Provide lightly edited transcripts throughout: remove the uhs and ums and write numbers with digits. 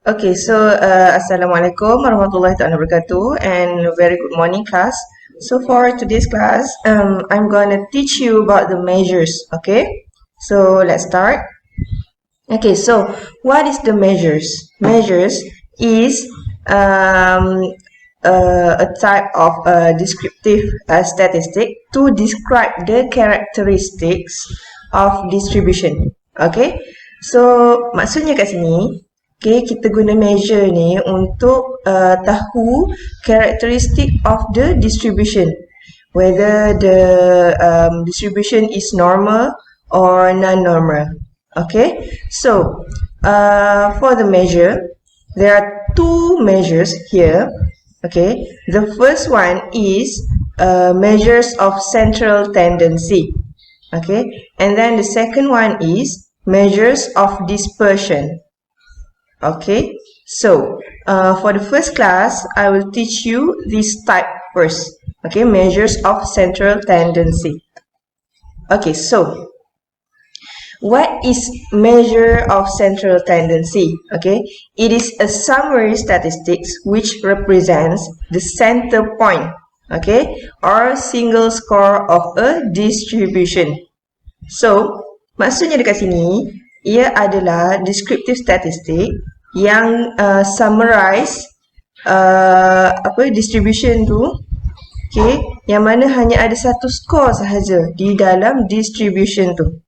Okay, so Assalamualaikum warahmatullahi wabarakatuh and very good morning class. So for today's class, I'm gonna teach you about the measures. Okay, so let's start. Okay, so what is the measures? Measures is a type of descriptive statistic to describe the characteristics of distribution. Okay, so maksudnya kat sini, okay, kita guna measure ni untuk tahu characteristic of the distribution, whether the distribution is normal or non-normal. Okay, so for the measure, there are two measures here. Okay, the first one is measures of central tendency. Okay, and then the second one is measures of dispersion. Okay, so for the first class, I will teach you this type first. Okay, measures of central tendency. Okay, so what is measure of central tendency? Okay, it is a summary statistics which represents the center point, okay, or single score of a distribution. So, maksudnya dekat sini, ia adalah descriptive statistic yang summarize distribution tu, okay, yang mana hanya ada satu skor sahaja di dalam distribution tu.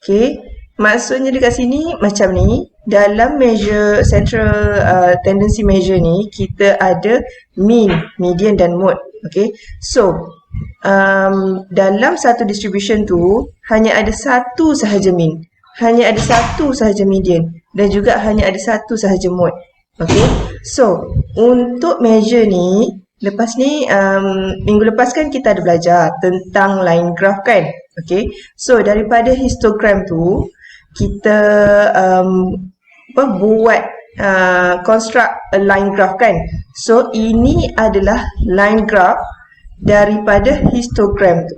Okay, maksudnya dekat sini macam ni, dalam measure central tendency measure ni kita ada mean, median dan mode. Okay, so dalam satu distribution tu hanya ada satu sahaja mean, hanya ada satu sahaja median dan juga hanya ada satu sahaja mode. Okay, so untuk measure ni, lepas ni minggu lepas kan kita ada belajar tentang line graph kan. Okay, so daripada histogram tu kita buat construct a line graph kan. So ini adalah line graph daripada histogram tu.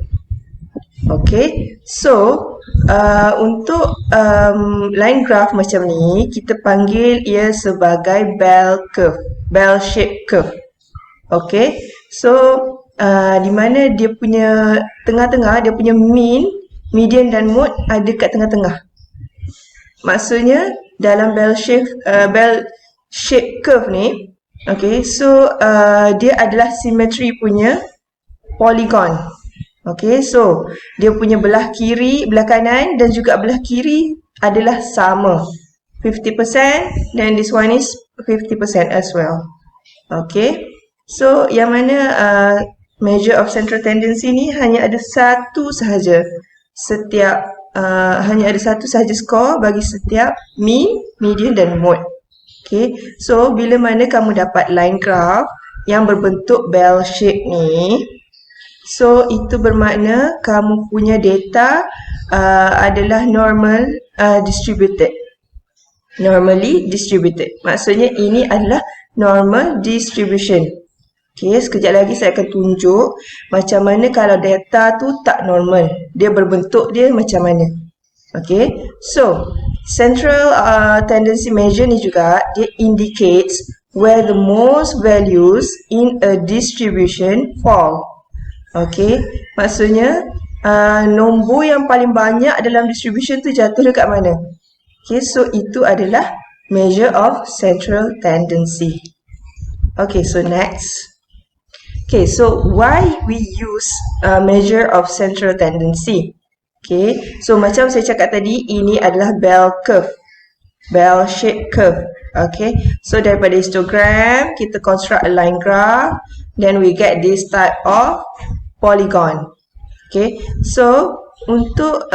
Okay, so untuk line graph macam ni kita panggil ia sebagai bell curve, bell shape curve. Okay, so di mana dia punya tengah-tengah, dia punya mean, median dan mode ada kat tengah-tengah. Maksudnya dalam bell shape curve ni, okay, so dia adalah symmetry punya polygon. Okay, so dia punya belah kiri, belah kanan dan juga belah kiri adalah sama, 50%, dan this one is 50% as well. Okay, so yang mana measure of central tendency ni hanya ada satu sahaja setiap hanya ada satu sahaja skor bagi setiap mean, median dan mode. Okay, so bila mana kamu dapat line graph yang berbentuk bell shape ni, so itu bermakna kamu punya data adalah normal distributed, normally distributed. Maksudnya ini adalah normal distribution. Okay, sekejap lagi saya akan tunjuk macam mana kalau data tu tak normal, dia berbentuk dia macam mana. Okay, so central tendency measure ni juga dia indicates where the most values in a distribution fall. Okay, maksudnya nombor yang paling banyak dalam distribution tu jatuh dekat mana. Okay, so itu adalah measure of central tendency. Okay, so next. Okay, so why we use measure of central tendency? Okay, so macam saya cakap tadi, ini adalah bell curve, bell shape curve. Okay, so daripada histogram kita construct a line graph, then we get this type of polygon. Okay, so untuk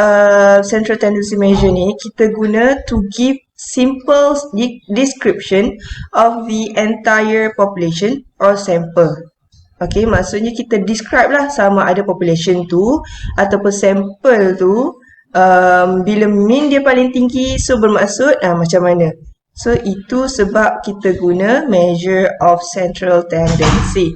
central tendency measure ni kita guna to give simple description of the entire population or sample. Okay, maksudnya kita describe lah sama ada population tu ataupun sampel tu bila mean dia paling tinggi, so bermaksud macam mana. So itu sebab kita guna measure of central tendency.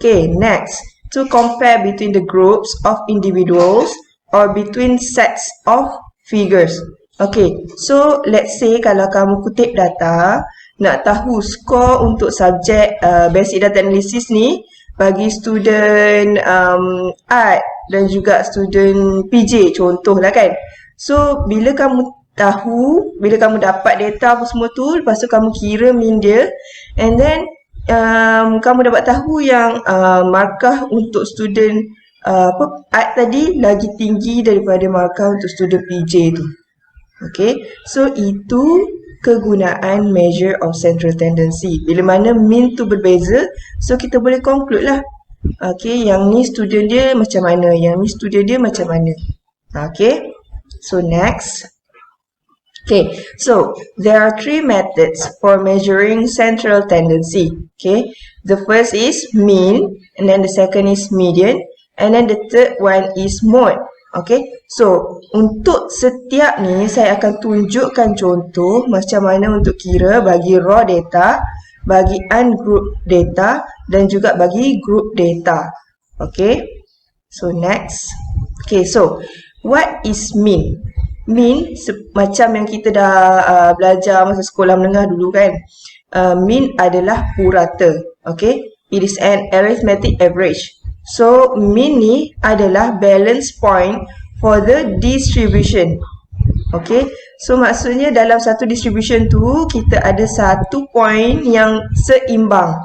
Okay, next, to compare between the groups of individuals or between sets of figures. Okay, so let's say kalau kamu kutip data, nak tahu skor untuk subjek basic data analysis ni bagi student art dan juga student PJ contohlah kan. So bila kamu tahu, bila kamu dapat data apa semua tu, lepas tu kamu kira mean dia, and then kamu dapat tahu yang markah untuk student art tadi lagi tinggi daripada markah untuk student PJ tu. Okay, so itu kegunaan measure of central tendency. Bila mana mean tu berbeza, so kita boleh conclude lah. Okay, yang ni student dia macam mana, yang ni student dia macam mana. Okay, so next. Okay, so there are 3 methods for measuring central tendency. Okay, the first is mean, and then the second is median, and then the third one is mode. Okay, so untuk setiap ni saya akan tunjukkan contoh macam mana untuk kira bagi raw data, bagi ungroup data dan juga bagi group data. Okay, so next. Okay, so what is mean? Mean macam yang kita dah belajar masa sekolah menengah dulu kan. Mean adalah purata. Okay, it is an arithmetic average. So, mean ni adalah balance point for the distribution. Okay, so maksudnya dalam satu distribution tu, kita ada satu point yang seimbang.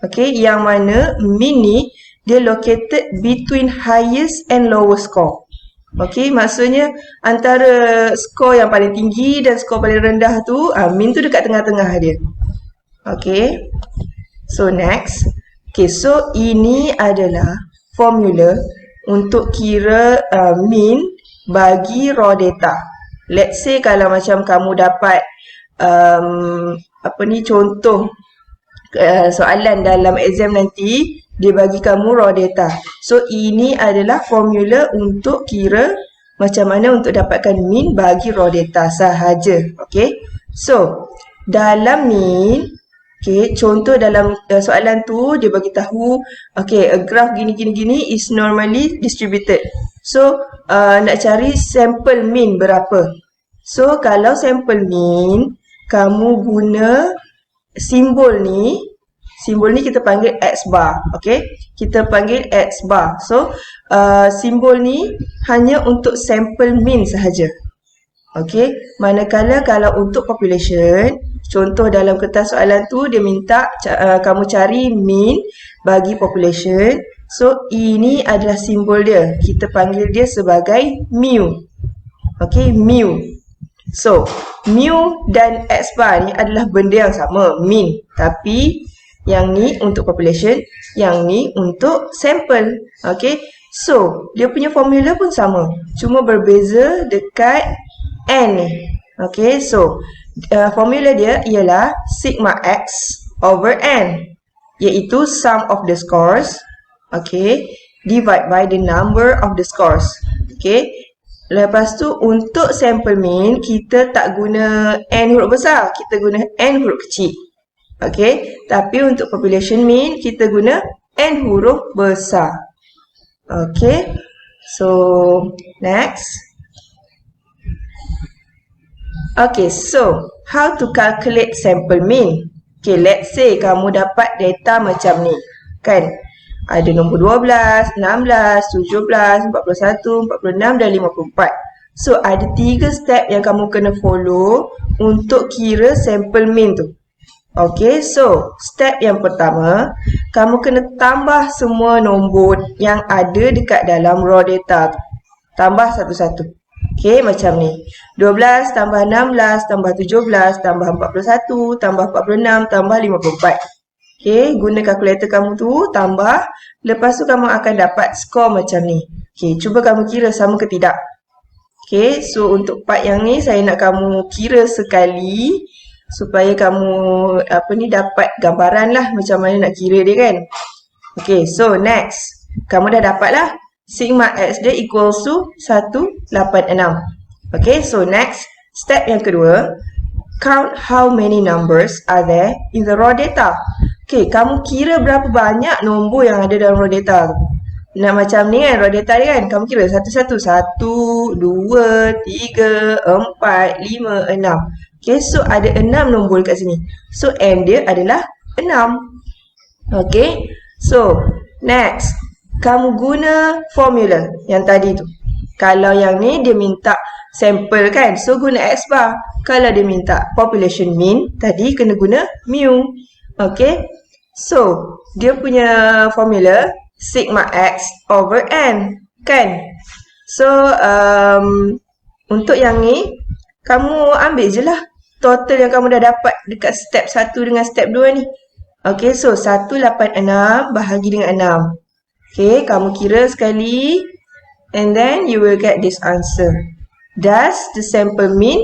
Okay, yang mana mean ni, dia located between highest and lowest score. Okay, maksudnya antara skor yang paling tinggi dan skor paling rendah tu, mean tu dekat tengah-tengah dia. Okay, so next. Okay, so ini adalah formula untuk kira mean bagi raw data. Let's say kalau macam kamu dapat contoh soalan dalam exam nanti, dia bagi kamu raw data. So ini adalah formula untuk kira macam mana untuk dapatkan mean bagi raw data sahaja. Okay, so dalam mean, okay, contoh dalam soalan tu dia bagi tahu, okay, a graph gini is normally distributed. So nak cari sample mean berapa. So kalau sample mean, kamu guna simbol ni kita panggil X bar. Okay, kita panggil X bar. So simbol ni hanya untuk sample mean sahaja. Okay, manakala kalau untuk population, contoh dalam kertas soalan tu dia minta kamu cari mean bagi population. So ini adalah simbol dia. Kita panggil dia sebagai mu. Okay, mu. So mu dan X bar ni adalah benda yang sama, mean. Tapi yang ni untuk population, yang ni untuk sampel. Okay, so dia punya formula pun sama, cuma berbeza dekat N ni. Okay, so formula dia ialah sigma X over N, iaitu sum of the scores, okay, divide by the number of the scores. Okay, lepas tu untuk sample mean, kita tak guna N huruf besar, kita guna N huruf kecil. Okay, tapi untuk population mean, kita guna N huruf besar. Okay, so next. Okay, so how to calculate sample mean? Okay, let's say kamu dapat data macam ni, kan? Ada nombor 12, 16, 17, 41, 46 dan 54. So, ada 3 step yang kamu kena follow untuk kira sample mean tu. Okay, so step yang pertama, kamu kena tambah semua nombor yang ada dekat dalam raw data tu. Tambah satu-satu. Okay, macam ni. 12 tambah 16 tambah 17 tambah 41 tambah 46 tambah 54. Okay, guna kalkulator kamu tu, tambah. Lepas tu kamu akan dapat skor macam ni. Okay, cuba kamu kira sama ke tidak. Okay, so untuk part yang ni saya nak kamu kira sekali supaya kamu dapat gambaran lah macam mana nak kira dia kan. Okay, so next. Kamu dah dapat lah. Sigma X dia equals to 186. Okay, so next. Step yang kedua. Count how many numbers are there in the raw data. Okay, kamu kira berapa banyak nombor yang ada dalam raw data tu. Nak macam ni kan, raw data dia kan. Kamu kira satu-satu. 1, 2, 3, 4, 5, 6. Okay, so ada 6 nombor kat sini. So, N dia adalah 6. Okay, so next. Kamu guna formula yang tadi tu. Kalau yang ni dia minta sampel kan. So, guna X bar. Kalau dia minta population mean, tadi kena guna mu. Okay. So, dia punya formula sigma X over N. Kan? So, untuk yang ni, kamu ambil je lah total yang kamu dah dapat dekat step 1 dengan step 2 ni. Okay, so 186 bahagi dengan 6. Okay, kamu kira sekali. And then you will get this answer. Does the sample mean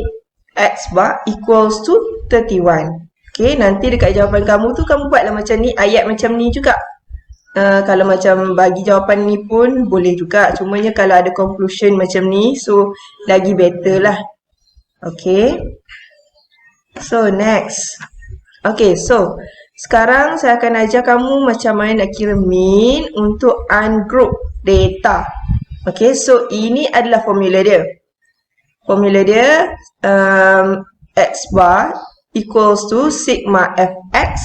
X bar equals to 31? Okay, nanti dekat jawapan kamu tu, kamu buatlah macam ni, ayat macam ni juga. Kalau macam bagi jawapan ni pun boleh juga. Cumanya kalau ada conclusion macam ni, so lagi better lah. Okay. So, next. Okay, so sekarang saya akan ajar kamu macam mana nak kira mean untuk ungroup data. Okay, so ini adalah formula dia. Formula dia X bar equals to sigma fx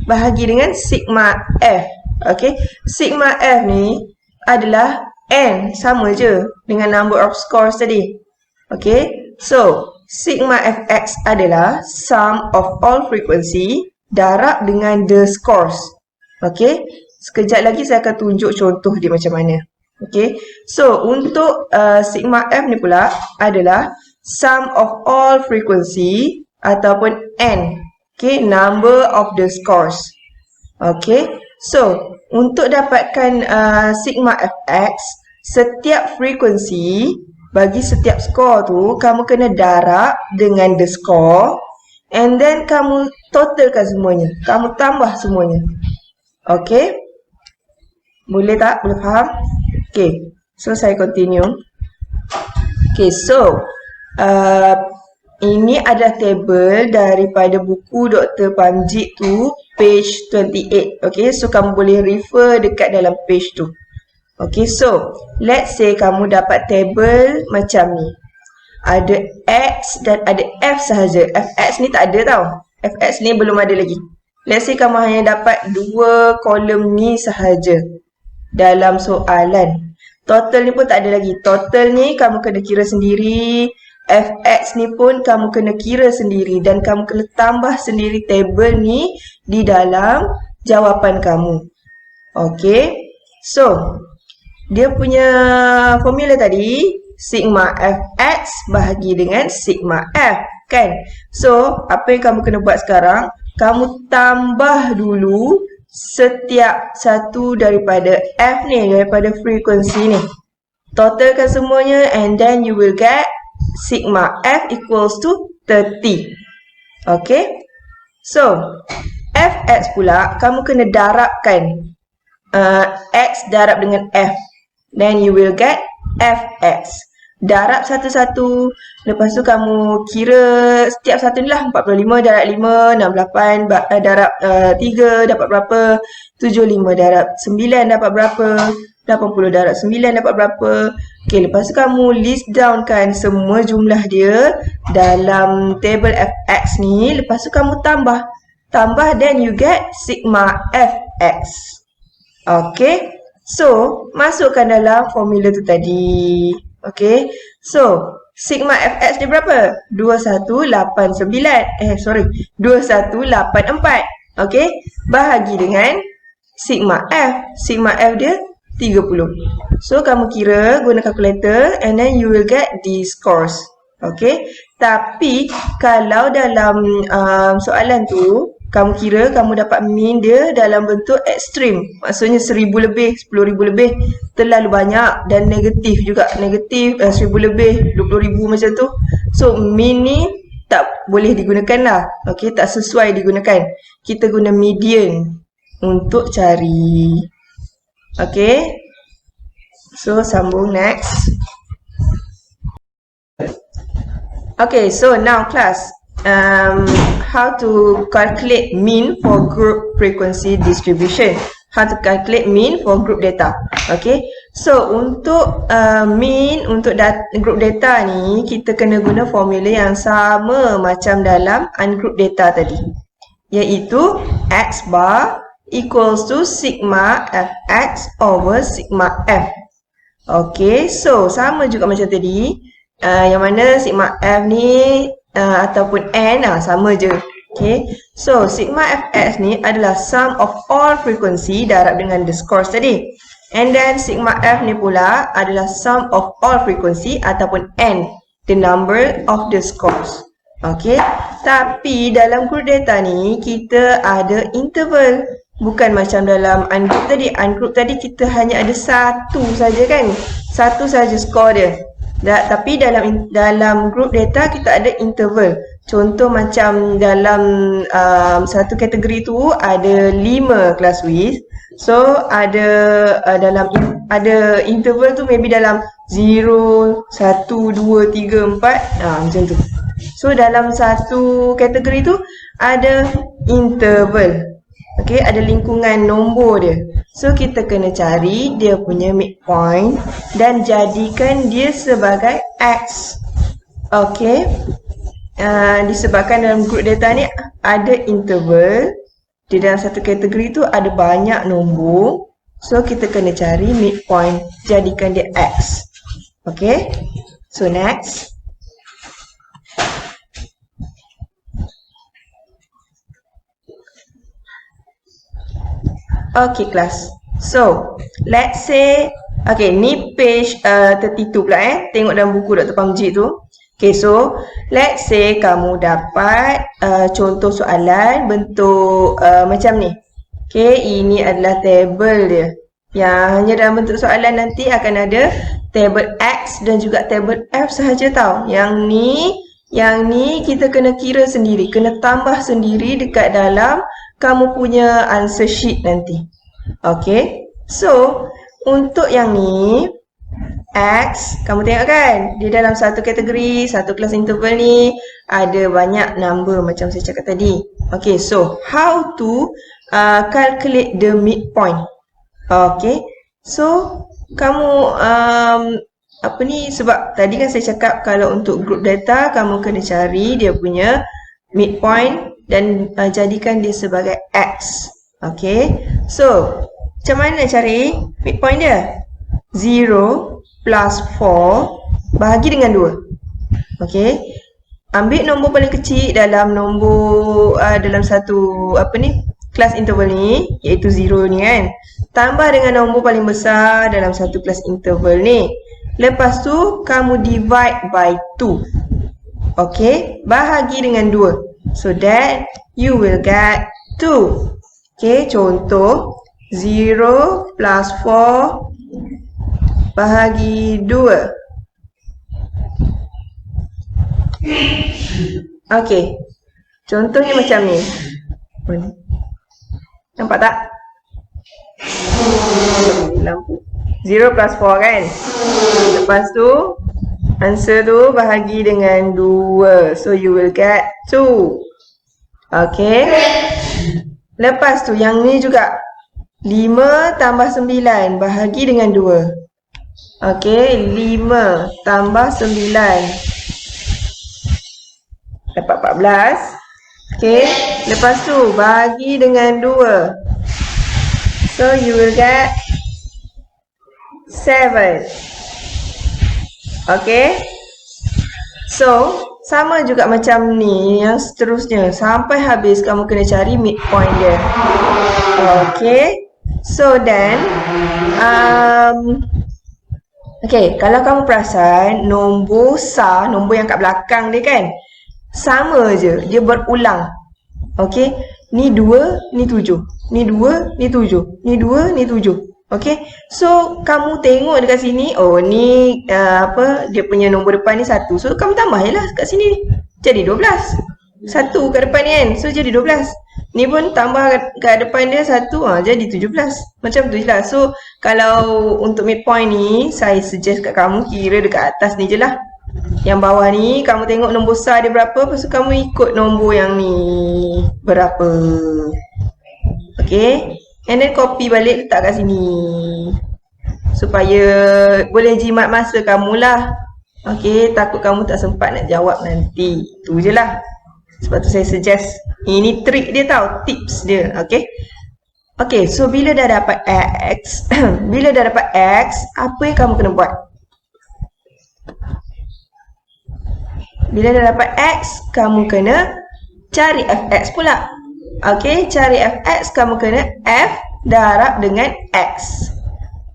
bahagi dengan sigma f. Okay, sigma f ni adalah n, sama je dengan number of scores tadi. Okay, so sigma fx adalah sum of all frequency darab dengan the scores. Okay, sekejap lagi saya akan tunjuk contoh dia macam mana. Okay, so untuk sigma f ni pula adalah sum of all frequency ataupun n. Okay, number of the scores. Okay, so untuk dapatkan sigma fx, setiap frequency bagi setiap skor tu, kamu kena darab dengan the score. And then kamu totalkan semuanya. Kamu tambah semuanya. Okay. Boleh tak? Boleh faham? Okay. So, saya continue. Okay, so ini adalah table daripada buku Dr. Panjit tu, page 28. Okay, so kamu boleh refer dekat dalam page tu. Okay, so let's say kamu dapat table macam ni. Ada X dan ada F sahaja. Fx ni tak ada tau. Fx ni belum ada lagi. Let's say kamu hanya dapat 2 kolom ni sahaja dalam soalan. Total ni pun tak ada lagi. Total ni kamu kena kira sendiri. Fx ni pun kamu kena kira sendiri. Dan kamu kena tambah sendiri table ni di dalam jawapan kamu. Okay. So, dia punya formula tadi sigma fx bahagi dengan sigma f, kan? So, apa yang kamu kena buat sekarang? Kamu tambah dulu setiap satu daripada f ni, daripada frekuensi ni. Totalkan semuanya and then you will get sigma f equals to 30. Okay? So, fx pula kamu kena darabkan x darab dengan f. Then you will get fx. Darab satu-satu. Lepas tu kamu kira setiap satu ni lah. 45 darab 5, 68 darab 3 dapat berapa? 75 darab 9 dapat berapa? 80 darab 9 dapat berapa? Okay, lepas tu kamu list down kan semua jumlah dia dalam table fx ni. Lepas tu kamu tambah. Tambah then you get sigma fx. Okay. So, masukkan dalam formula tu tadi. Okay. So, sigma fx dia berapa? 2184. 2184. Okay. Bahagi dengan sigma f. Sigma f dia 30. So, kamu kira guna calculator and then you will get the scores. Okay. Tapi, kalau dalam soalan tu, kamu kira kamu dapat mean dia dalam bentuk ekstrim. Maksudnya 1000 lebih, 10,000 lebih. Terlalu banyak dan negatif juga. Negatif 1000 lebih, 20,000 macam tu. So, mean ni tak boleh digunakan lah. Okay, tak sesuai digunakan. Kita guna median untuk cari. Okay. So, sambung next. Okay, so now class. How to calculate mean for group frequency distribution. how to calculate mean for group data. Okay, so untuk mean untuk group data ni kita kena guna formula yang sama macam dalam ungroup data tadi, iaitu x bar equals to sigma fx over sigma f. Okay, so sama juga macam tadi, yang mana sigma f ni ataupun n sama je. Okay, so sigma fx ni adalah sum of all frequency darab dengan the scores tadi. And then sigma f ni pula adalah sum of all frequency ataupun n, the number of the scores. Okay, tapi dalam group data ni kita ada interval. Bukan macam dalam ungroup tadi. Ungroup tadi kita hanya ada satu saja kan. Satu saja skor dia. Tapi dalam group data kita ada interval. Contoh macam dalam satu kategori tu ada 5 class width. So ada ada interval tu maybe dalam 0, 1, 2, 3, 4 macam tu. So dalam satu kategori tu ada interval. Okay, ada lingkungan nombor dia. So kita kena cari dia punya midpoint dan jadikan dia sebagai X. Okay, disebabkan dalam group data ni ada interval, di dalam satu kategori tu ada banyak nombor. So kita kena cari midpoint, jadikan dia X. Okay, so next. Okay class. So let's say, okay, ni page 32 pula tengok dalam buku Dr. Pamjid tu. Okay, so let's say kamu dapat contoh soalan bentuk macam ni. Okay, ini adalah table dia. Yang hanya dalam bentuk soalan nanti akan ada table X dan juga table F sahaja tau. Yang ni kita kena kira sendiri, kena tambah sendiri dekat dalam kamu punya answer sheet nanti. Okay, so untuk yang ni X, kamu tengok kan, di dalam satu kategori, satu kelas interval ni ada banyak number macam saya cakap tadi. Okay, so how to calculate the midpoint? Okay, so kamu sebab tadi kan saya cakap kalau untuk group data kamu kena cari dia punya midpoint dan jadikan dia sebagai X. Okay, so macam mana nak cari midpoint dia? 0 plus 4 bahagi dengan 2. Okay, ambil nombor paling kecil dalam nombor dalam satu kelas interval ni, iaitu 0 ni kan, tambah dengan nombor paling besar dalam satu kelas interval ni. Lepas tu kamu divide by 2. Okay, bahagi dengan 2. So that you will get 2. Okay, contoh 0 plus 4 bahagi 2. Okay, contohnya macam ni. Nampak tak? Lampu 0 plus 4 kan. Lepas tu answer tu bahagi dengan 2. So you will get 2. Okay, lepas tu yang ni juga 5 tambah 9 bahagi dengan 2. Okay, 5 tambah 9 dapat 14. Okay, lepas tu bahagi dengan 2. So you will get 7. Okay, so sama juga macam ni yang seterusnya. Sampai habis kamu kena cari midpoint dia. Okay, so then okay, kalau kamu perasan nombor SAR, nombor yang kat belakang dia kan, sama je, dia berulang. Okay, ni 2, ni 7, ni 2, ni 7, ni 2, ni 7. Okay, so kamu tengok dekat sini, oh ni dia punya nombor depan ni 1. So kamu tambah je lah kat sini, jadi 12. 1 kat depan ni kan, so jadi 12. Ni pun tambah kat depan dia 1, jadi 17. Macam tu je lah. So kalau untuk midpoint ni, saya suggest kat kamu kira dekat atas ni je lah. Yang bawah ni kamu tengok nombor SAR dia berapa, lepas tu kamu ikut nombor yang ni berapa. Okay, And then copy balik letak kat sini. Supaya boleh jimat masa kamu lah. Okay, takut kamu tak sempat nak jawab nanti. Itu je lah. Sebab tu saya suggest. Ini trik dia tau, tips dia. Okay. Okay, so bila dah dapat X, bila dah dapat X, apa yang kamu kena buat? Bila dah dapat X, kamu kena cari Fx pula. Okay, cari Fx, kamu kena F darab dengan X.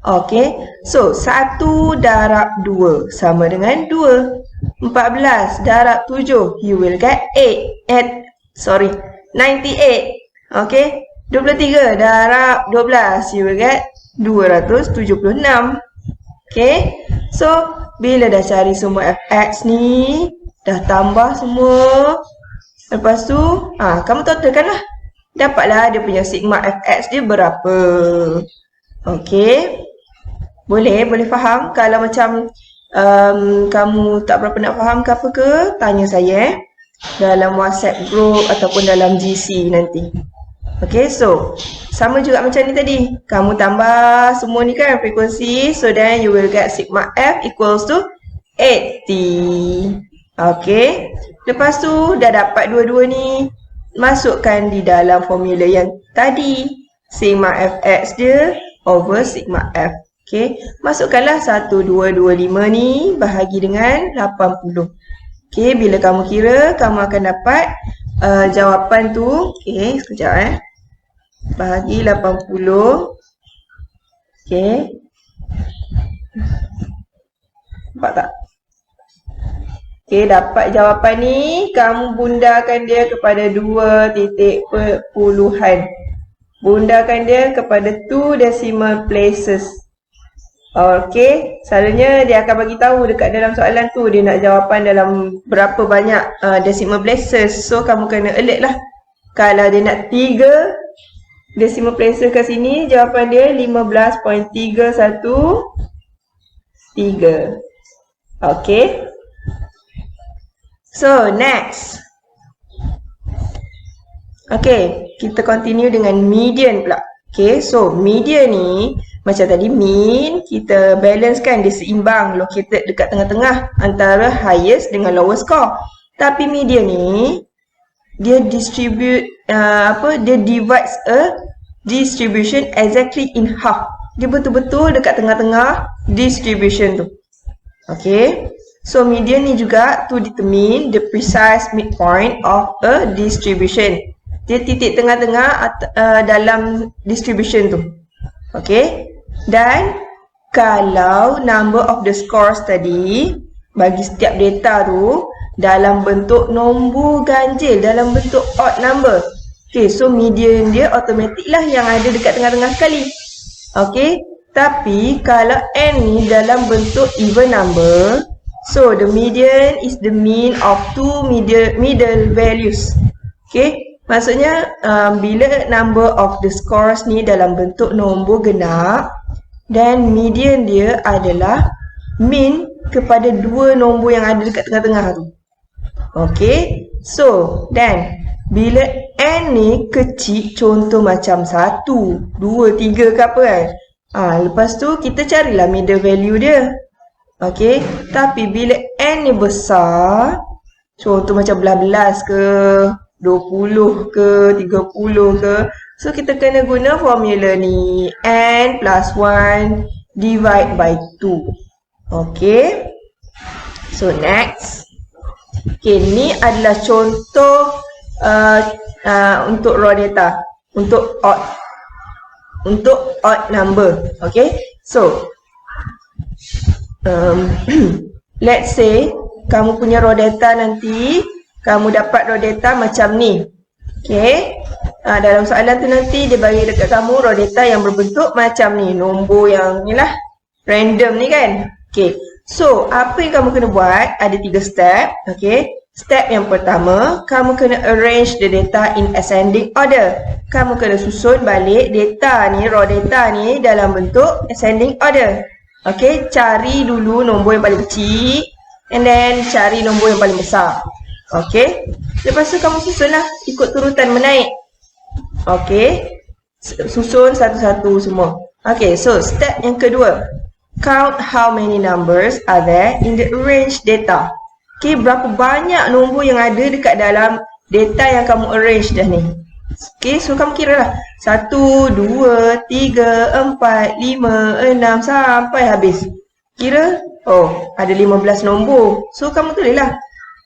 Okay, so 1 darab 2 sama dengan 2. 14 darab 7, you will get 98. Okay, 23 darab 12, you will get 276. Okay, so bila dah cari semua Fx ni, dah tambah semua, lepas tu kamu totalkan lah. Dapatlah dia punya sigma Fx dia berapa. Okay, boleh faham. Kalau macam kamu tak berapa nak faham ke apa ke, tanya saya dalam WhatsApp group ataupun dalam GC nanti. Okay, so sama juga macam ni tadi. Kamu tambah semua ni kan frekuensi, so then you will get sigma F equals to 80. Okay, lepas tu dah dapat dua-dua ni, masukkan di dalam formula yang tadi. Sigma Fx dia over sigma F. Okay, masukkanlah 1225 ni bahagi dengan 80. Okay, bila kamu kira, kamu akan dapat jawapan tu. Okay, sekejap bahagi 80. Okay, nampak tak? Okay, dapat jawapan ni, kamu bundarkan dia kepada 2 titik perpuluhan. Bundarkan dia kepada 2 decimal places. Okay, selalunya dia akan bagi tahu dekat dalam soalan tu dia nak jawapan dalam berapa banyak decimal places. So kamu kena alert lah. Kalau dia nak 3 decimal places kat sini, jawapan dia 15.313. Okay. So next. Okay, kita continue dengan median pula. Okay, so median ni macam tadi mean, kita balance kan, dia seimbang, located dekat tengah-tengah antara highest dengan lowest score. Tapi median ni dia distribute dia divides a distribution exactly in half. Dia betul-betul dekat tengah-tengah distribution tu. Okay, so median ni juga to determine the precise midpoint of a distribution. Dia titik tengah-tengah dalam distribution tu. Okay, dan kalau number of the scores tadi bagi setiap data tu dalam bentuk nombor ganjil, dalam bentuk odd number. Okay, so median dia automatic lah yang ada dekat tengah-tengah sekali. Okay, tapi kalau n ni dalam bentuk even number, so the median is the mean of two middle values. Okay, maksudnya bila number of the scores ni dalam bentuk nombor genap, dan median dia adalah mean kepada dua nombor yang ada dekat tengah-tengah tu. Okay, so then bila n ni kecil, contoh macam 1, 2, 3 ke apa kan, lepas tu kita carilah middle value dia. Okay, tapi bila n ni besar, contoh macam belas ke, 20 ke, 30 ke, so kita kena guna formula ni, n plus 1 divide by 2. Okay, so next. Okay, ni adalah contoh untuk raw data, untuk odd number. Okay, so let's say kamu punya raw data nanti, kamu dapat raw data macam ni. Okay, dalam soalan tu nanti dia bagi dekat kamu raw data yang berbentuk macam ni, nombor yang ni lah, random ni kan. Okay, so apa yang kamu kena buat, ada 3 step. Okay, step yang pertama, kamu kena arrange the data in ascending order. Kamu kena susun balik data ni, raw data ni dalam bentuk ascending order. Okay, cari dulu nombor yang paling kecil, and then cari nombor yang paling besar. Okay, lepas tu kamu susunlah ikut turutan menaik. Okay, Susun satu-satu semua. Okay, so step yang kedua. Count how many numbers are there in the arranged data. Okay, berapa banyak nombor yang ada dekat dalam data yang kamu arrange dah ni. Okay, so kamu kira lah. 1, 2, 3, 4, 5, 6 sampai habis. Kira, oh, ada 15 nombor. So, kamu tulislah.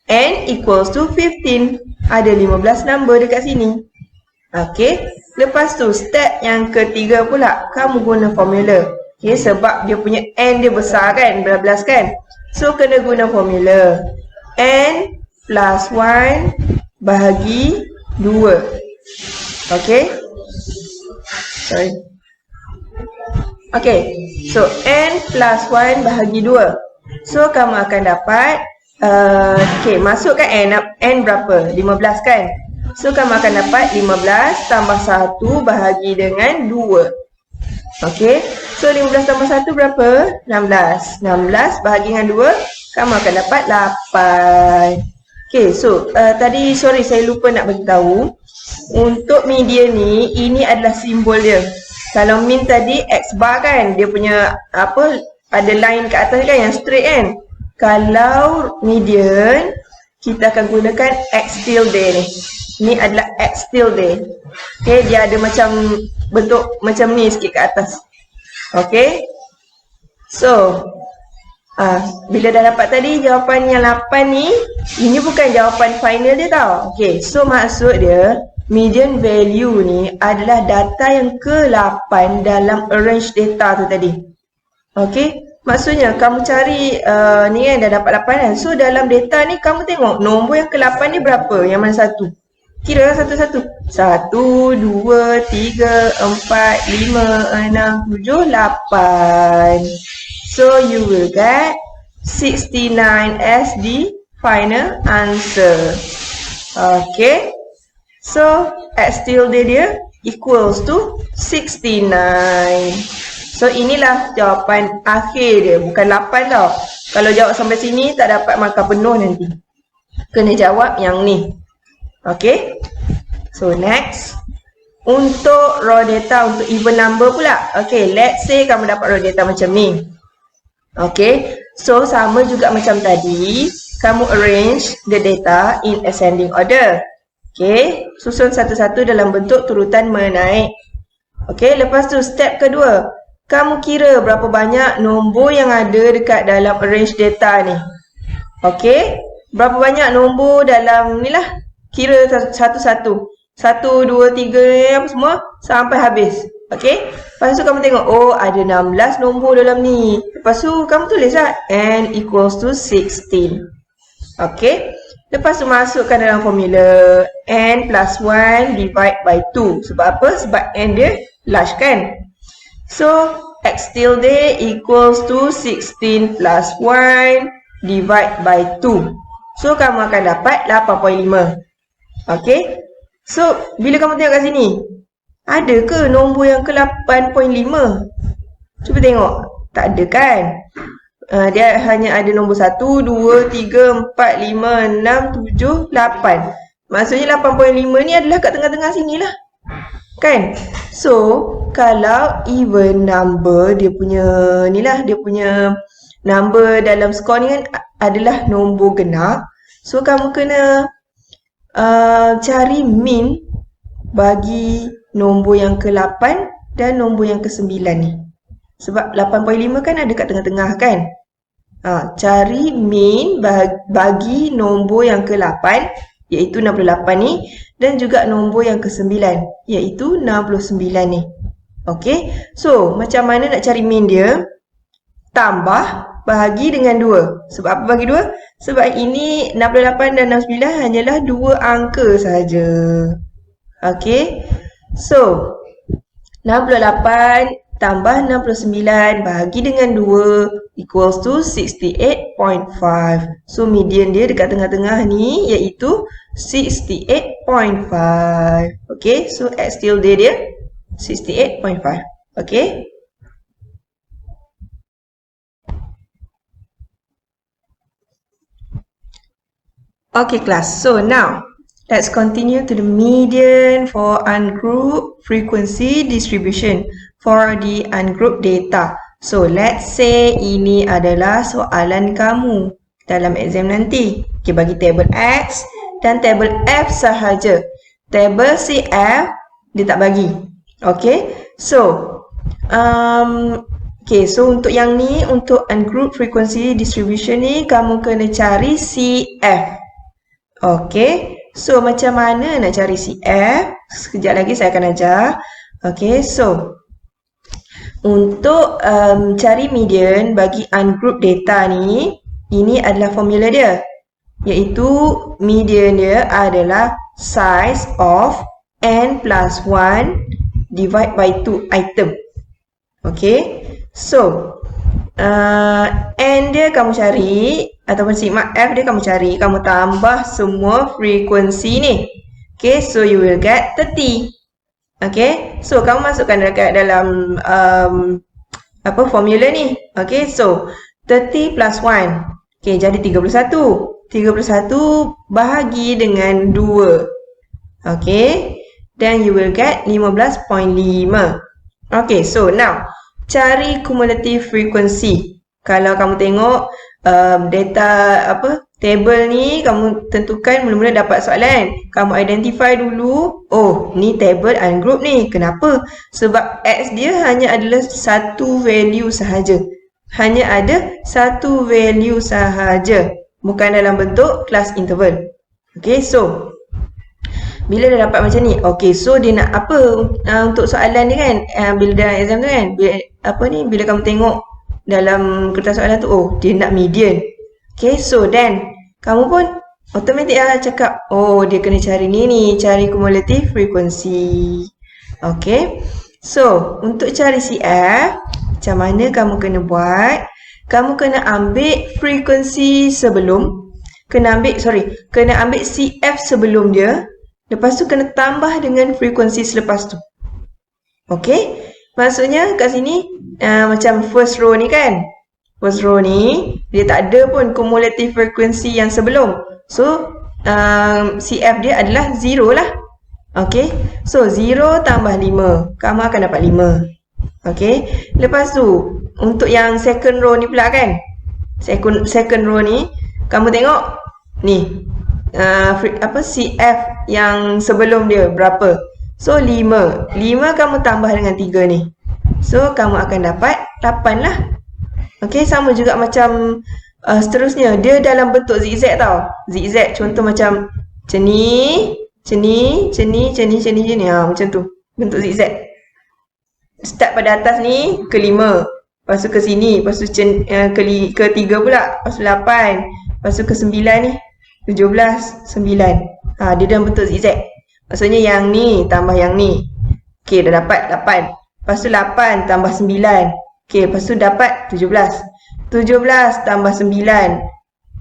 N equals to 15. Ada 15 nombor dekat sini. Okay, lepas tu step yang ketiga pula, kamu guna formula. Okay, sebab dia punya N dia besar kan, belas kan. So, kena guna formula. N plus 1 bahagi 2. Okay. Sorry. Okay. So, N plus 1 bahagi 2. So, kamu akan dapat, okay, masukkan N berapa? 15 kan? So, kamu akan dapat 15 tambah 1 bahagi dengan 2. Okay. So, 15 tambah 1 berapa? 16. 16 bahagi dengan 2, kamu akan dapat 8. Okay. So, tadi sorry saya lupa nak bagi tahu. Untuk median ni, ini adalah simbol dia. Kalau min tadi X bar kan, dia punya apa, ada line kat atas kan yang straight kan. Kalau median, kita akan gunakan X tilde ni. Ni adalah X tilde. Okay, dia ada macam bentuk macam ni sikit kat atas. Okay. So, bila dah dapat tadi jawapan yang 8 ni, ini bukan jawapan final dia tau. Okay, so maksud dia, median value ni adalah data yang ke-8 dalam arrange data tu tadi. Okay, maksudnya kamu cari ni kan dah dapat 8 kan. So dalam data ni kamu tengok nombor yang ke-8 ni berapa, yang mana satu. Kira satu-satu. 1, 2, 3, 4, 5, 6, 7, 8. So you will get 69 as the final answer. Okay. So, X tilde dia equals to 69. So, inilah jawapan akhir dia. Bukan 8 tau. Kalau jawab sampai sini, tak dapat markah penuh nanti. Kena jawab yang ni. Okay. So, next. Untuk raw data, untuk even number pula. Okay, let's say kamu dapat raw data macam ni. Okay. So, sama juga macam tadi. Kamu arrange the data in ascending order. Okay, susun satu-satu dalam bentuk turutan menaik. Okay, lepas tu step kedua. Kamu kira berapa banyak nombor yang ada dekat dalam arrange data ni. Okay, berapa banyak nombor dalam ni lah. Kira satu-satu. 1, 2, 3 apa semua sampai habis. Okay, lepas tu kamu tengok, oh ada 16 nombor dalam ni. Lepas tu kamu tulis lah N equals to 16. Okay. Lepas tu masukkan dalam formula N plus 1 divide by 2. Sebab apa? Sebab N dia large kan? So, X tilde equals to 16 plus 1 divide by 2. So, kamu akan dapat 8.5. Okay? So, bila kamu tengok kat sini, ada ke nombor yang ke 8.5? Cuba tengok. Tak ada kan? Dia hanya ada nombor 1, 2, 3, 4, 5, 6, 7, 8. Maksudnya 8.5 ni adalah kat tengah-tengah sini lah. Kan? So, kalau even number, dia punya ni lah, dia punya number dalam skor ni kan adalah nombor genap. So, kamu kena cari min bagi nombor yang ke-8 dan nombor yang ke-9 ni. Sebab 8.5 kan ada kat tengah-tengah kan? Cari min bagi nombor yang ke-8 iaitu 68 ni dan juga nombor yang ke-9 iaitu 69 ni. Okey. So, macam mana nak cari min dia? Tambah bahagi dengan 2. Sebab apa bagi 2? Sebab ini 68 dan 69 hanyalah 2 angka saja. Okey. So, 68 tambah 69 bahagi dengan 2 equals to 68.5. So, median dia dekat tengah-tengah ni iaitu 68.5. Okay, so X tilde dia 68.5. Okay. Okay, class. So, now, Let's continue to the median for ungrouped frequency distribution for the ungrouped data. So, let's say ini adalah soalan kamu dalam exam nanti. Okay, bagi table X dan table F sahaja. Table CF dia tak bagi. Okay, so so untuk yang ni, untuk ungrouped frequency distribution ni, kamu kena cari CF. Okay, so macam mana nak cari CF? Sekejap lagi saya akan ajar. Okay, so untuk cari median bagi ungrouped data ni, ini adalah formula dia, iaitu median dia adalah size of n plus 1 divide by 2 item. Okay, so n dia kamu cari, ataupun sigma f dia kamu cari, kamu tambah semua frekuensi ni. Okay, so you will get 30. Okay, so kamu masukkan dekat dalam formula ni. Okay, so 30 plus 1. Okay, jadi 31. 31 bahagi dengan 2. Okay, then you will get 15.5. Okay, so now cari cumulative frequency. Kalau kamu tengok data table ni, kamu tentukan mula-mula dapat soalan. Kamu identify dulu, oh, ni table ungroup ni. Kenapa? Sebab X dia hanya adalah satu value sahaja. Hanya ada satu value sahaja. Bukan dalam bentuk class interval. Okay, so bila dah dapat macam ni, okay, so dia nak apa untuk soalan ni kan, bila dalam exam tu kan, bila kamu tengok dalam kertas soalan tu, oh, dia nak median. Okay, so then kamu pun automatik lah cakap, oh, dia kena cari ni, cari cumulative frequency. Okay, so untuk cari CF, macam mana kamu kena buat? Kamu kena ambil frekuensi sebelum, kena ambil CF sebelum dia, lepas tu kena tambah dengan frekuensi selepas tu. Okay, maksudnya kat sini macam first row ni kan, first row ni dia tak ada pun cumulative frequency yang sebelum. So CF dia adalah 0 lah. Okay, so 0 tambah 5, kamu akan dapat 5. Okay, lepas tu untuk yang second row ni pula kan, second row ni kamu tengok ni CF yang sebelum dia berapa. So 5 kamu tambah dengan 3 ni, so kamu akan dapat 8 lah. Okay, sama juga macam seterusnya, dia dalam bentuk zigzag tau. Zigzag contoh macam ni, macam tu bentuk zigzag. Start pada atas ni ke 5, lepas tu ke sini, lepas tu ke 3 pula, lepas tu 8, lepas tu ke 9 ni 17, 9. Dia dalam bentuk zigzag. Maksudnya yang ni tambah yang ni. Okay, dah dapat 8. Lepas tu 8 tambah 9. Okay, lepas tu dapat 17. 17 tambah 9.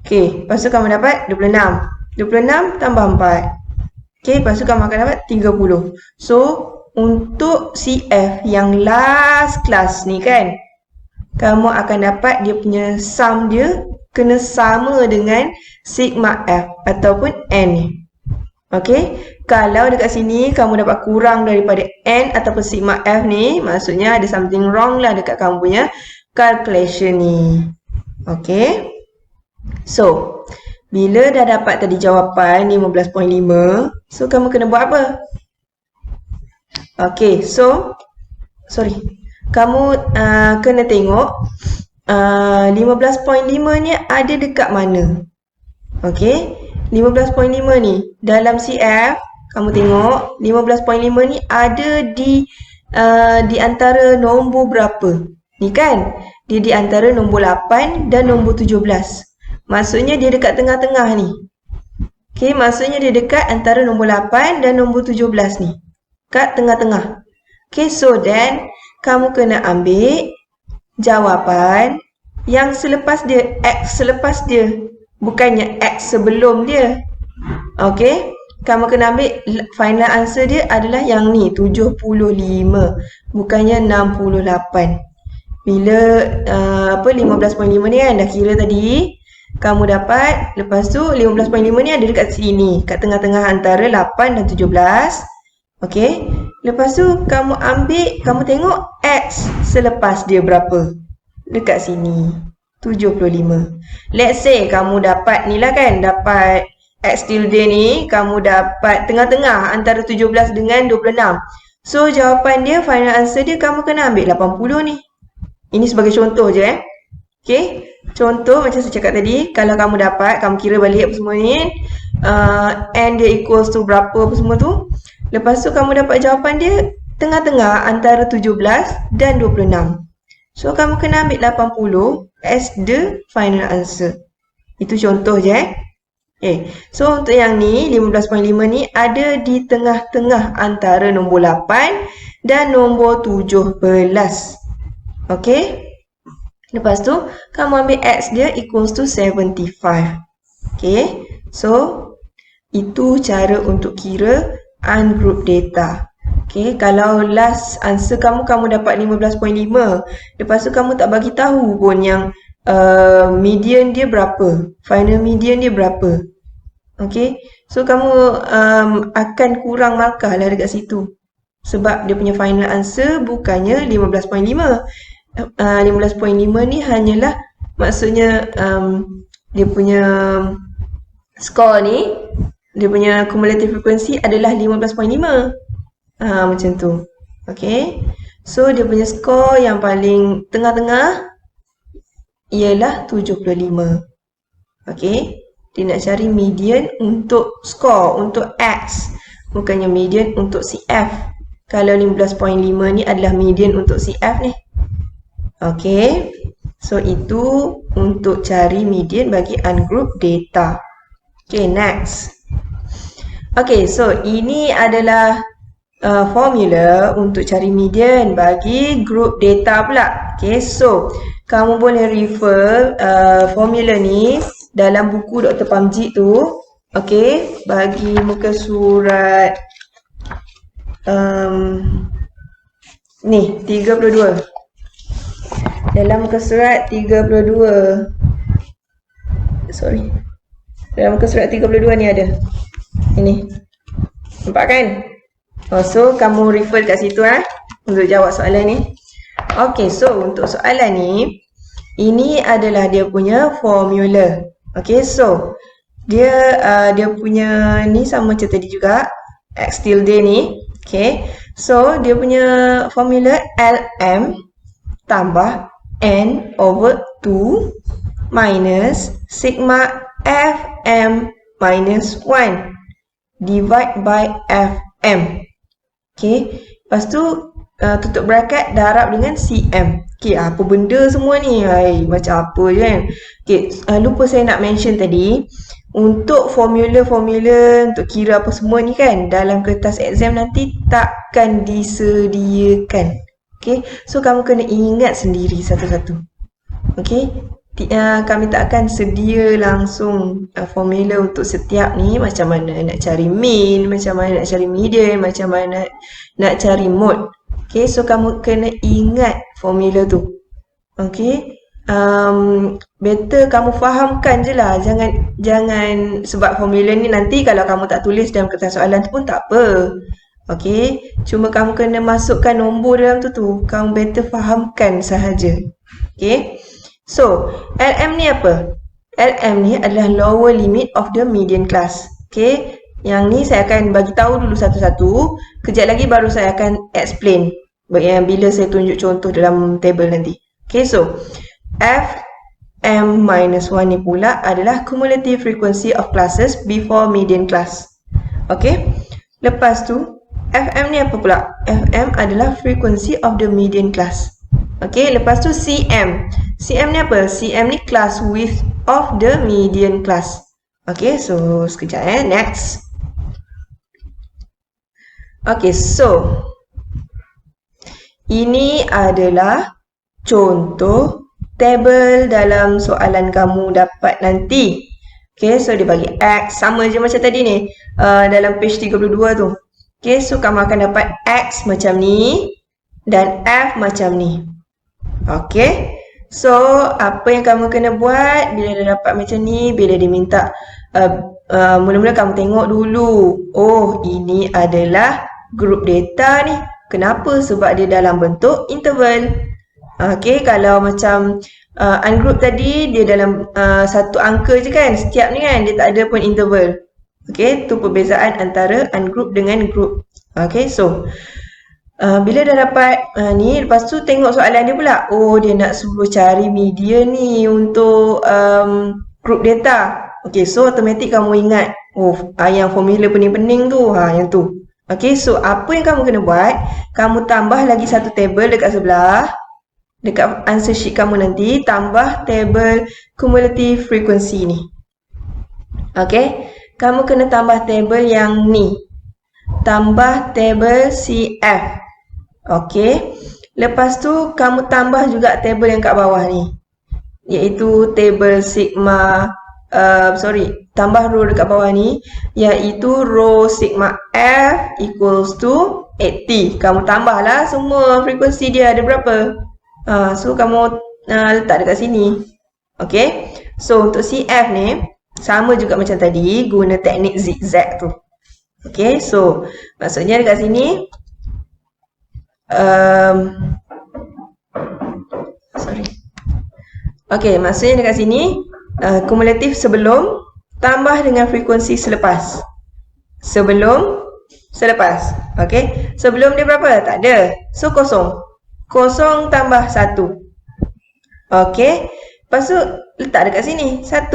Okay, lepas tu kamu dapat 26. 26 tambah 4. Okay, lepas tu kamu akan dapat 30. So, untuk CF yang last class ni kan, kamu akan dapat dia punya sum dia kena sama dengan sigma F ataupun N ni. Okay, kalau dekat sini kamu dapat kurang daripada N ataupun sigma F ni, maksudnya ada something wrong lah dekat kamu punya calculation ni. Okay, so bila dah dapat tadi jawapan 15.5, so kamu kena buat apa? Okay, so kamu kena tengok 15.5 ni ada dekat mana. Okay, 15.5 ni dalam CF, kamu tengok 15.5 ni ada di antara nombor berapa ni kan? Dia di antara nombor 8 dan nombor 17. Maksudnya dia dekat tengah-tengah ni. Okay, maksudnya dia dekat antara nombor 8 dan nombor 17 ni, kat tengah-tengah. Okay, so then kamu kena ambil jawapan yang selepas dia, X selepas dia, bukannya X sebelum dia. Okay, kamu kena ambil final answer dia adalah yang ni, 75, bukannya 68. Bila 15.5 ni kan, dah kira tadi kamu dapat, lepas tu 15.5 ni ada dekat sini, kat tengah-tengah antara 8 dan 17. Okey. Lepas tu kamu ambil, kamu tengok X selepas dia berapa? Dekat sini. 75. Let's say kamu dapat ni lah kan, dapat X tilde ni, kamu dapat tengah-tengah antara 17 dengan 26. So jawapan dia, final answer dia kamu kena ambil 80 ni. Ini sebagai contoh je Okay. Contoh macam saya cakap tadi, kalau kamu dapat, kamu kira balik apa semua ni, n dia equals to berapa apa semua tu. Lepas tu kamu dapat jawapan dia tengah-tengah antara 17 dan 26. So kamu kena ambil 80 as the final answer. Itu contoh je Okay. So untuk yang ni 15.5 ni ada di tengah-tengah antara nombor 8 dan nombor 17. Okay. Lepas tu kamu ambil X dia equals to 75. Okay. So itu cara untuk kira ungroup data. Okay, kalau last answer kamu dapat 15.5. Lepas tu kamu tak bagi tahu pun yang median dia berapa, final median dia berapa. Okay, so kamu akan kurang markah lah dekat situ. Sebab dia punya final answer bukannya 15.5. 15.5 ni hanyalah maksudnya dia punya skor ni, dia punya cumulative frequency adalah 15.5. Macam tu. Okay. So, dia punya skor yang paling tengah-tengah ialah 75. Okay. Dia nak cari median untuk skor, untuk X. Bukannya median untuk CF. Kalau 15.5 ni adalah median untuk CF ni. Okay. So, itu untuk cari median bagi ungroup data. Okay, next. Okay, so ini adalah formula untuk cari median bagi group data pula. Okay, so kamu boleh refer formula ni dalam buku Dr. Pamjit tu. Okay, bagi muka surat ni 32. Dalam muka surat 32. Sorry. Dalam muka surat 32 ni ada. Ini. Nampak kan? So, kamu refer kat situ untuk jawab soalan ni. Okay, so untuk soalan ni, ini adalah dia punya formula. Okay, so dia punya ni sama macam tadi juga. X tilde ni. Okay, so dia punya formula LM tambah N over 2 minus sigma FM minus 1 divide by FM. Okay. Lepas tu tutup bracket darab dengan CM. Okay, apa benda semua ni? Macam apa je kan? Okay, lupa saya nak mention tadi. Untuk formula-formula untuk kira apa semua ni kan, dalam kertas exam nanti takkan disediakan. Okay, so kamu kena ingat sendiri satu-satu. Okay, kami tak akan sedia langsung formula untuk setiap ni, macam mana nak cari mean, macam mana nak cari median, macam mana nak cari mode. Okay, so kamu kena ingat formula tu. Okay, better kamu fahamkan je lah. Jangan sebab formula ni nanti kalau kamu tak tulis dalam kertas soalan tu pun tak apa. Okay, cuma kamu kena masukkan nombor dalam tu. Kamu better fahamkan sahaja. Okay. So, LM ni apa? LM ni adalah lower limit of the median class. Okay. Yang ni saya akan bagi tahu dulu satu-satu. Kejap lagi baru saya akan explain. Bila saya tunjuk contoh dalam table nanti. Okay, so FM minus 1 ni pula adalah cumulative frequency of classes before median class. Okay. Lepas tu, FM ni apa pula? FM adalah frequency of the median class. Okay, lepas tu CM. CM ni apa? CM ni class width of the median class. Okay, so sekejap next. Okay, so ini adalah contoh table dalam soalan kamu dapat nanti. Okay, so dia bagi X sama je macam tadi ni. Dalam page 32 tu. Okay, so kamu akan dapat X macam ni dan F macam ni. Okay, So, apa yang kamu kena buat bila dah dapat macam ni, bila dia minta mula-mula kamu tengok dulu. Oh, ini adalah group data ni. Kenapa? Sebab dia dalam bentuk interval. Okey, kalau macam ungroup tadi, dia dalam satu angka je kan. Setiap ni kan, dia tak ada pun interval. Okey, tu perbezaan antara ungroup dengan group. Okey, so bila dah dapat ni, lepas tu tengok soalan dia pula. Oh, dia nak suruh cari media ni untuk group data. Okay, so automatik kamu ingat. Oh, yang formula pening-pening tu. Yang tu. Okay, so apa yang kamu kena buat? Kamu tambah lagi satu table dekat sebelah. Dekat answer sheet kamu nanti, tambah table cumulative frequency ni. Okay, kamu kena tambah table yang ni. Tambah table CF. Okey. Lepas tu kamu tambah juga table yang kat bawah ni. Iaitu table sigma tambah row dekat bawah ni iaitu row sigma F equals to 80. Kamu tambahlah semua frekuensi dia ada berapa. So kamu letak dekat sini. Okey. So untuk CF ni sama juga macam tadi, guna teknik zigzag tu. Okey, so maksudnya dekat sini Okey, maksudnya dekat sini kumulatif sebelum tambah dengan frekuensi selepas. Sebelum, selepas. Okey, sebelum dia berapa? Tak ada. So kosong. Kosong tambah 1. Okey, lepas tu letak dekat sini 1.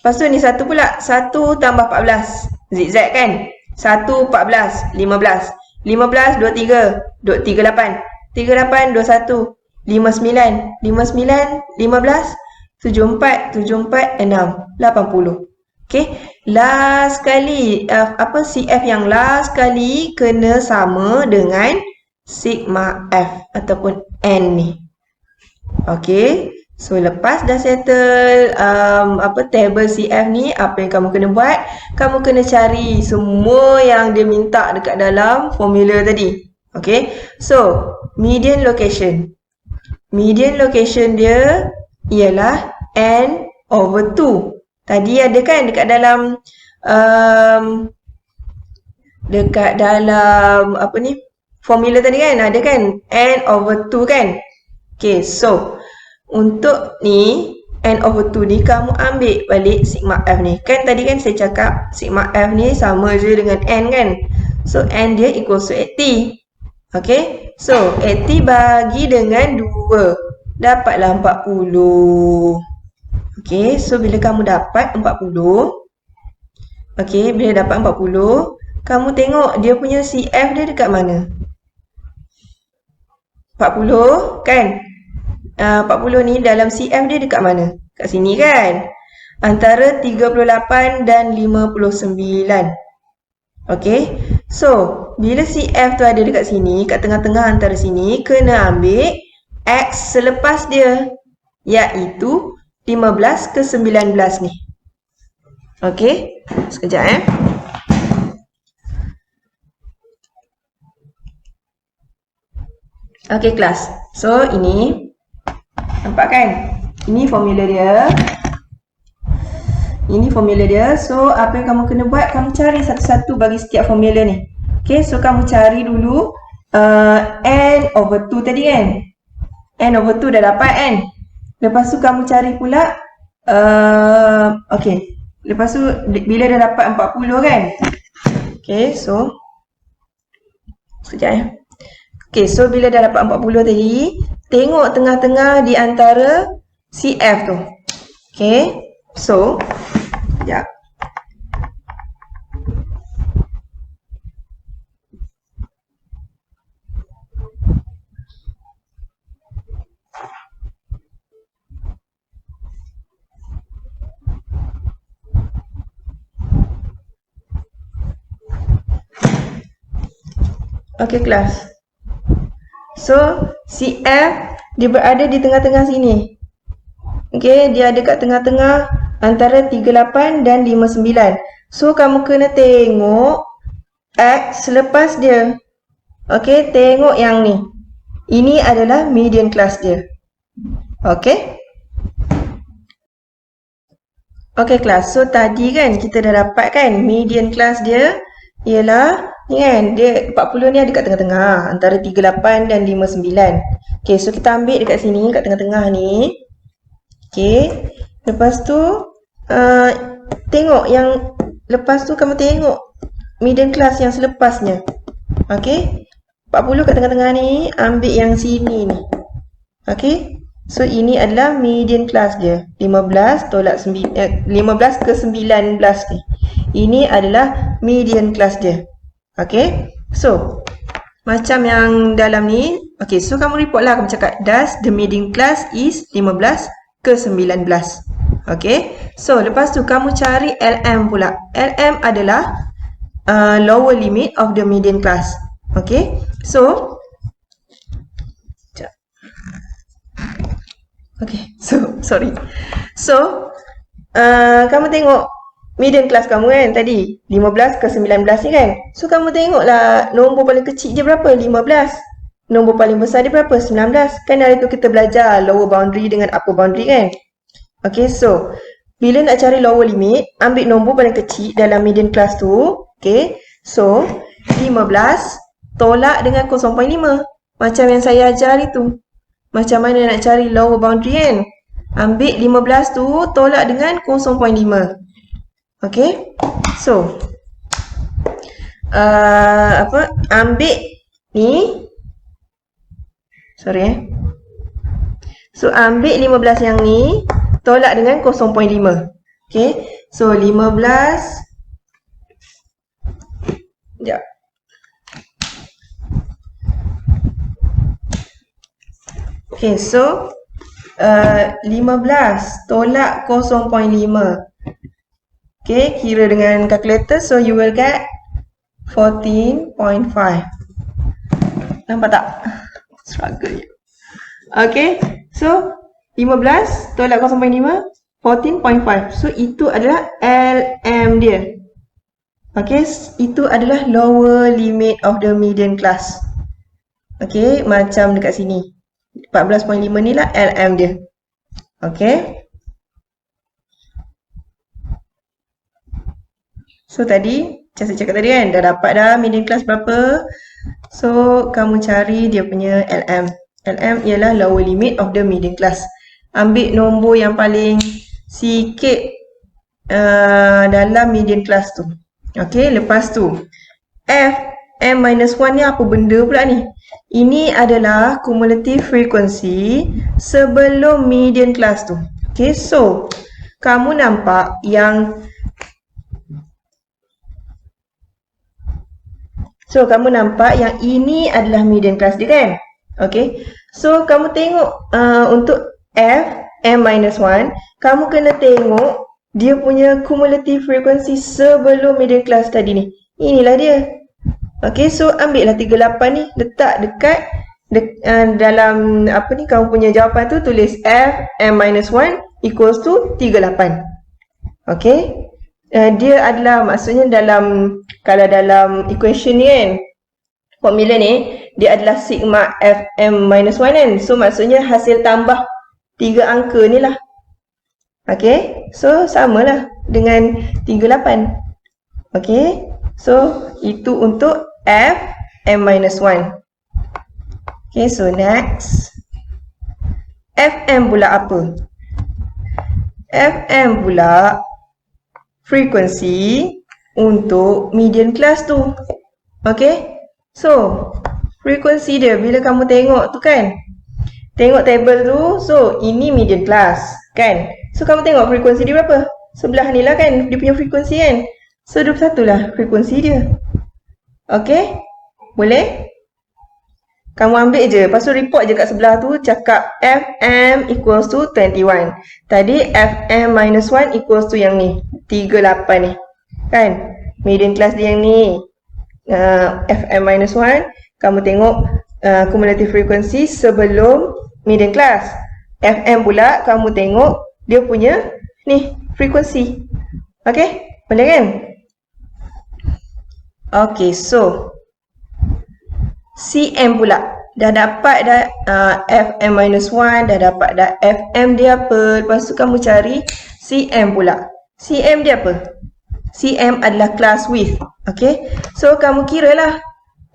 Lepas tu ni 1 pula. 1 tambah 14. Zigzag kan? 1, 14, 15. 15, 23, 38, 38, 21, 59, 59, 15, 74, 74, 6, 80. Okay, last kali, CF yang last kali kena sama dengan sigma F ataupun N ni. Okay, so lepas dah settle table CF ni, apa yang kamu kena buat? Kamu kena cari semua yang dia minta dekat dalam formula tadi. Okay, so median location. Median location dia ialah N over 2. Tadi ada kan dekat dalam formula tadi kan, ada kan N over 2 kan. Okay, so untuk ni N over 2 ni kamu ambil balik sigma F ni. Kan tadi kan saya cakap sigma F ni sama je dengan N kan. So N dia equals to 80. Okay, so 80 bagi dengan 2, dapatlah 40. Okay, so bila kamu dapat 40, okay, bila dapat 40, kamu tengok dia punya CF dia dekat mana? 40 kan? 40 ni dalam CF dia dekat mana? Kat sini kan? Antara 38 dan 59. Okay, so bila CF tu ada dekat sini, kat tengah-tengah antara sini, kena ambil X selepas dia, iaitu 15 ke 19 ni. Okay, sekejap Okay kelas, so ini nampak kan? Ini formula dia. Ini formula dia. So, apa yang kamu kena buat? Kamu cari satu-satu bagi setiap formula ni. Okay, so kamu cari dulu N over 2 tadi kan? N over 2 dah dapat kan? Lepas tu kamu cari pula okay. Lepas tu bila dah dapat 40 kan? Okay, so sekejap Okay, so bila dah dapat 40 tadi, tengok tengah-tengah di antara CF tu. Okay, so sekejap. Okay kelas. So CF dia berada di tengah-tengah sini. Okay, dia ada kat tengah-tengah antara 38 dan 59. So kamu kena tengok X selepas dia. Okay, tengok yang ni. Ini adalah median class dia. Okey? Okey kelas, so tadi kan kita dah dapat kan median class dia ialah ni kan, dia 40 ni ada kat tengah-tengah antara 38 dan 59. Okey, so kita ambil dekat sini kat tengah-tengah ni. Okey, lepas tu tengok yang lepas tu kamu tengok median class yang selepasnya. Okey, 40 kat tengah-tengah ni, ambil yang sini ni. Okey, so ini adalah median class dia. 15 tolak 15 ke 19 ni. Ini adalah median class dia. Okey, so macam yang dalam ni. Okey, so kamu report lah, kamu cakap thus the median class is 15 ke 19. Okey, so lepas tu kamu cari LM pula. LM adalah lower limit of the median class. Okey, so sorry. So kamu tengok median class kamu kan tadi 15 ke 19 ni kan. So kamu tengoklah nombor paling kecil dia berapa? 15. Nombor paling besar dia berapa? 19. Kan hari tu kita belajar lower boundary dengan upper boundary kan. Okey, so bila nak cari lower limit, ambil nombor paling kecil dalam median class tu. Okey, so 15 tolak dengan 0.5. Macam yang saya ajar itu. Macam mana nak cari lower boundary kan? Ambil 15 tu tolak dengan 0.5. Okey, so ambil ni. Sorry So ambil 15 yang ni tolak dengan 0.5. Okey, so 15. Sekejap. Okey, so 15 tolak 0.5. Okey, kira dengan calculator, so you will get 14.5. Nampak tak? Struggle je. Okey, so 15 tolak 0.5, 14.5. So itu adalah LM dia. Okey, itu adalah lower limit of the median class. Okey, macam dekat sini. 14.5 ni lah LM dia. Okey. So tadi, macam saya cakap tadi kan, dah dapat dah median class berapa. So, kamu cari dia punya LM. LM ialah lower limit of the median class. Ambil nombor yang paling sikit dalam median class tu. Okey, lepas tu Fm-1 ni apa benda pula ni? Ini adalah cumulative frequency sebelum median class tu. Okey, so kamu nampak yang ini adalah median class dia kan? Okey, so kamu tengok untuk Fm-1, kamu kena tengok dia punya cumulative frequency sebelum median class tadi ni. Inilah dia. Okey, so ambil lah 38 ni, letak dekat dalam apa ni, kamu punya jawapan tu tulis Fm-1 equals to 38. Okey, dia adalah maksudnya dalam, kalau dalam equation ni kan, formula ni dia adalah sigma Fm-1 kan. So maksudnya hasil tambah 3 angka ni lah. Okey, so samalah dengan 38. Okey, so itu untuk Fm-1. Okey, so next. Fm pula apa? Fm pula frekuensi untuk median class tu. Okey, so frekuensi dia bila kamu tengok tu kan, tengok table tu, so ini median class kan. So kamu tengok frekuensi dia berapa? Sebelah ni lah kan dia punya frekuensi kan. So 21 lah frekuensi dia. Okey, boleh? Kamu ambil je, lepas tu report je kat sebelah tu, cakap Fm equals to 21. Tadi Fm-1 equals to yang ni, 38 ni kan, median class dia yang ni. Fm-1, kamu tengok cumulative frequency sebelum median class. Fm pula kamu tengok dia punya ni frekuensi. Okey, boleh kan? Okey, so Cm pula. dah dapat dah Fm-1, dah dapat dah Fm dia apa. Lepas tu kamu cari Cm pula. Cm dia apa? Cm adalah class width. Okay. So kamu kira lah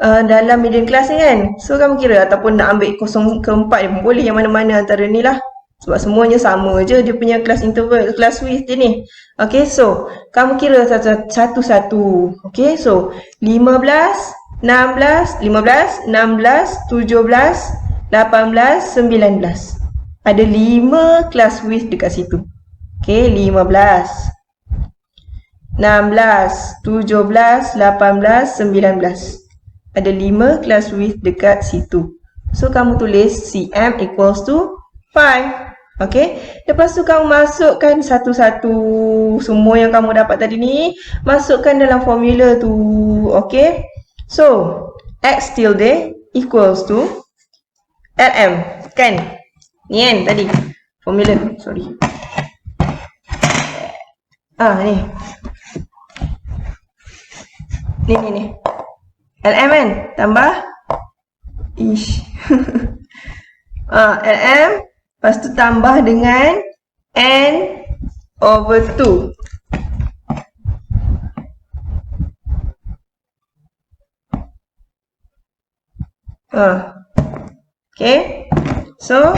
dalam median class ni kan. So kamu kira ataupun nak ambil 0 ke 4 dia pun boleh, yang mana-mana antara ni lah. Sebab semuanya sama je dia punya class interval, class width dia ni. Okay, so kamu kira satu-satu. Okay, so 15, 16, 17, 18, 19. Ada 5 class width dekat situ. Okay, 15, 16, 17, 18, 19. Ada 5 class width dekat situ. So kamu tulis Cm equals to 5. Okay, lepas tu kamu masukkan satu-satu semua yang kamu dapat tadi ni, masukkan dalam formula tu. Okay, so X tilde equals to Lm, kan? Ni kan tadi formula, sorry. Ni. Ni. Lm kan? Tambah Lm, lepas tu tambah dengan N over 2. Okay. So,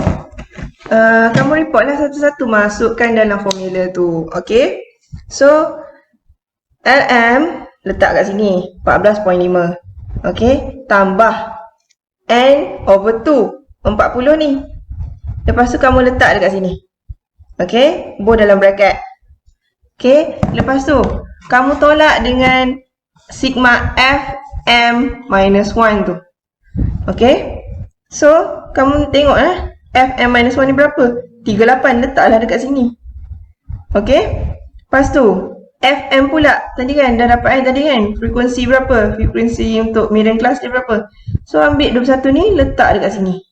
kamu report lah satu-satu, masukkan dalam formula tu. Okay. So, Lm letak kat sini 14.5. Okay. Tambah N over 2, 40 ni. Lepas tu kamu letak dekat sini. Okay. Both dalam bracket. Okay. Lepas tu, kamu tolak dengan sigma Fm minus 1 tu. Okay. So, kamu tengok Fm minus 1 ni berapa? 38. Letaklah dekat sini. Okay. Lepas tu, Fm pula. Tadi kan, dah dapat tadi kan. Frekuensi berapa? Frekuensi untuk median class dia berapa? So, ambil 21 ni, letak dekat sini.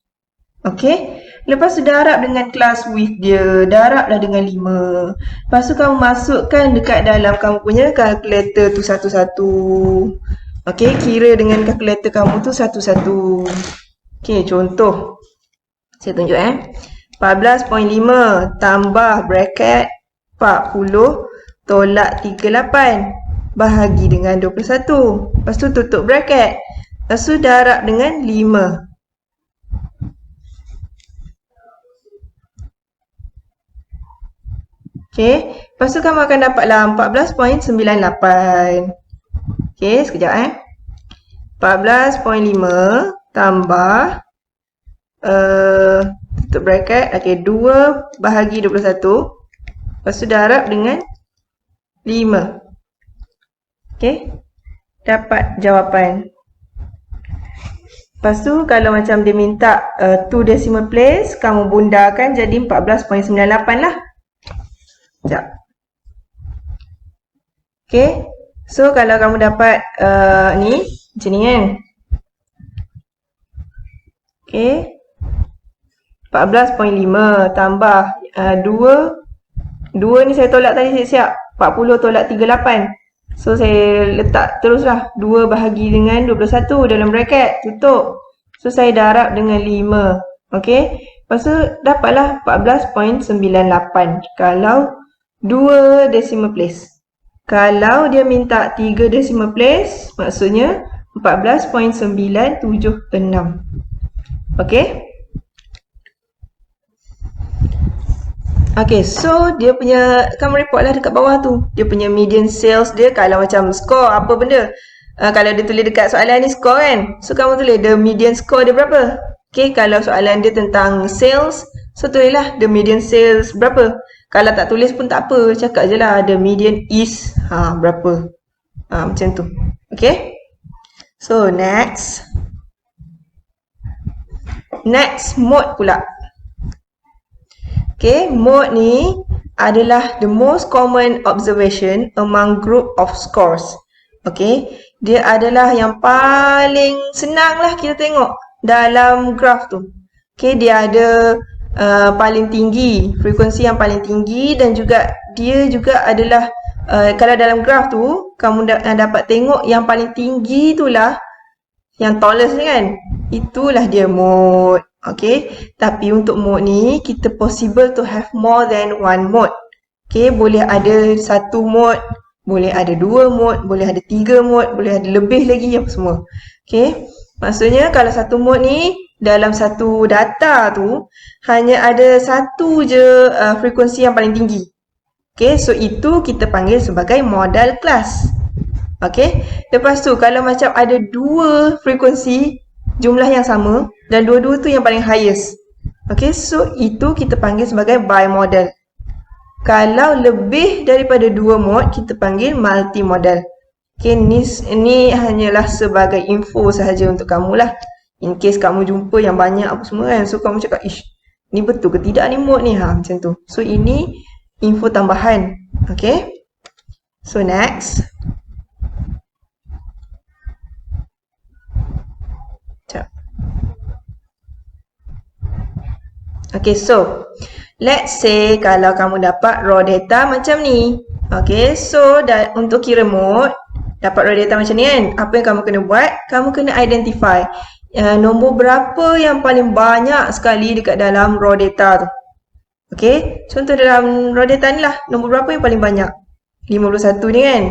Okay. Lepas tu darab dengan class width dia. Darablah dengan 5. Lepas tu kamu masukkan dekat dalam kamu punya kalkulator tu satu-satu. Okay, kira dengan kalkulator kamu tu satu-satu. Okay, contoh. Saya tunjuk 14.5 tambah bracket 40 tolak 38 bahagi dengan 21. Lepas tu tutup bracket. Lepas tu darab dengan 5. Okay, lepas tu kamu akan dapatlah 14.98. Okay, sekejap 14.5 tambah tutup bracket. Okay, 2 bahagi 21. Lepas tu darab dengan 5. Okay, dapat jawapan. Lepas tu kalau macam dia minta 2 decimal place, kamu bundakan jadi 14.98 lah. Sekejap. Okay. So, kalau kamu dapat ni, macam ni kan. Okay. 14.5 tambah 2 ni saya tolak tadi siap-siap. 40 tolak 38. So, saya letak teruslah 2 bahagi dengan 21 dalam bracket. Tutup. So, saya darab dengan 5. Okay. Lepas tu, dapatlah 14.98. Kalau 2 decimal place. Kalau dia minta 3 decimal place, maksudnya 14.976. Okay. Okay, so dia punya, kamu report lah dekat bawah tu. Dia punya median sales dia, kalau macam score apa benda. Kalau dia tulis dekat soalan ni score kan. So, kamu tulis the median score dia berapa. Okay, kalau soalan dia tentang sales, so tulislah the median sales berapa. Kalau tak tulis pun tak apa, cakap je lah the median is berapa. Macam tu. Okay. So, next. Next mode pula. Okay, mode ni adalah the most common observation among group of scores. Okay, dia adalah yang paling senang lah kita tengok dalam graf tu. Okay, dia ada paling tinggi, frekuensi yang paling tinggi, dan juga dia juga adalah kalau dalam graf tu kamu dapat tengok yang paling tinggi itulah yang tallest ni kan. itulah dia mode. Okay, tapi untuk mode ni kita possible to have more than one mode. Okay, boleh ada satu mode, boleh ada dua mode, boleh ada tiga mode, boleh ada lebih lagi apa semua. Okay, maksudnya kalau satu mode ni dalam satu data tu hanya ada satu je frekuensi yang paling tinggi. Okay, so itu kita panggil sebagai modal class. Okay, lepas tu kalau macam ada dua frekuensi jumlah yang sama dan dua-dua tu yang paling highest. Okay, so itu kita panggil sebagai bimodal. Kalau lebih daripada dua mode, kita panggil multimodal. Okay, ni hanyalah sebagai info sahaja untuk kamu lah. In case kamu jumpa yang banyak apa semua kan, so kamu cakap, ish, ni betul ke tidak ni mode ni? Macam tu. So ini info tambahan. Okay, so next. Okay, so let's say kalau kamu dapat raw data macam ni. Okay, so untuk kira mode, dapat raw data macam ni kan, apa yang kamu kena buat? Kamu kena identify nombor berapa yang paling banyak sekali dekat dalam raw data tu. Okay, contoh dalam raw data ni lah, nombor berapa yang paling banyak? 51 ni kan.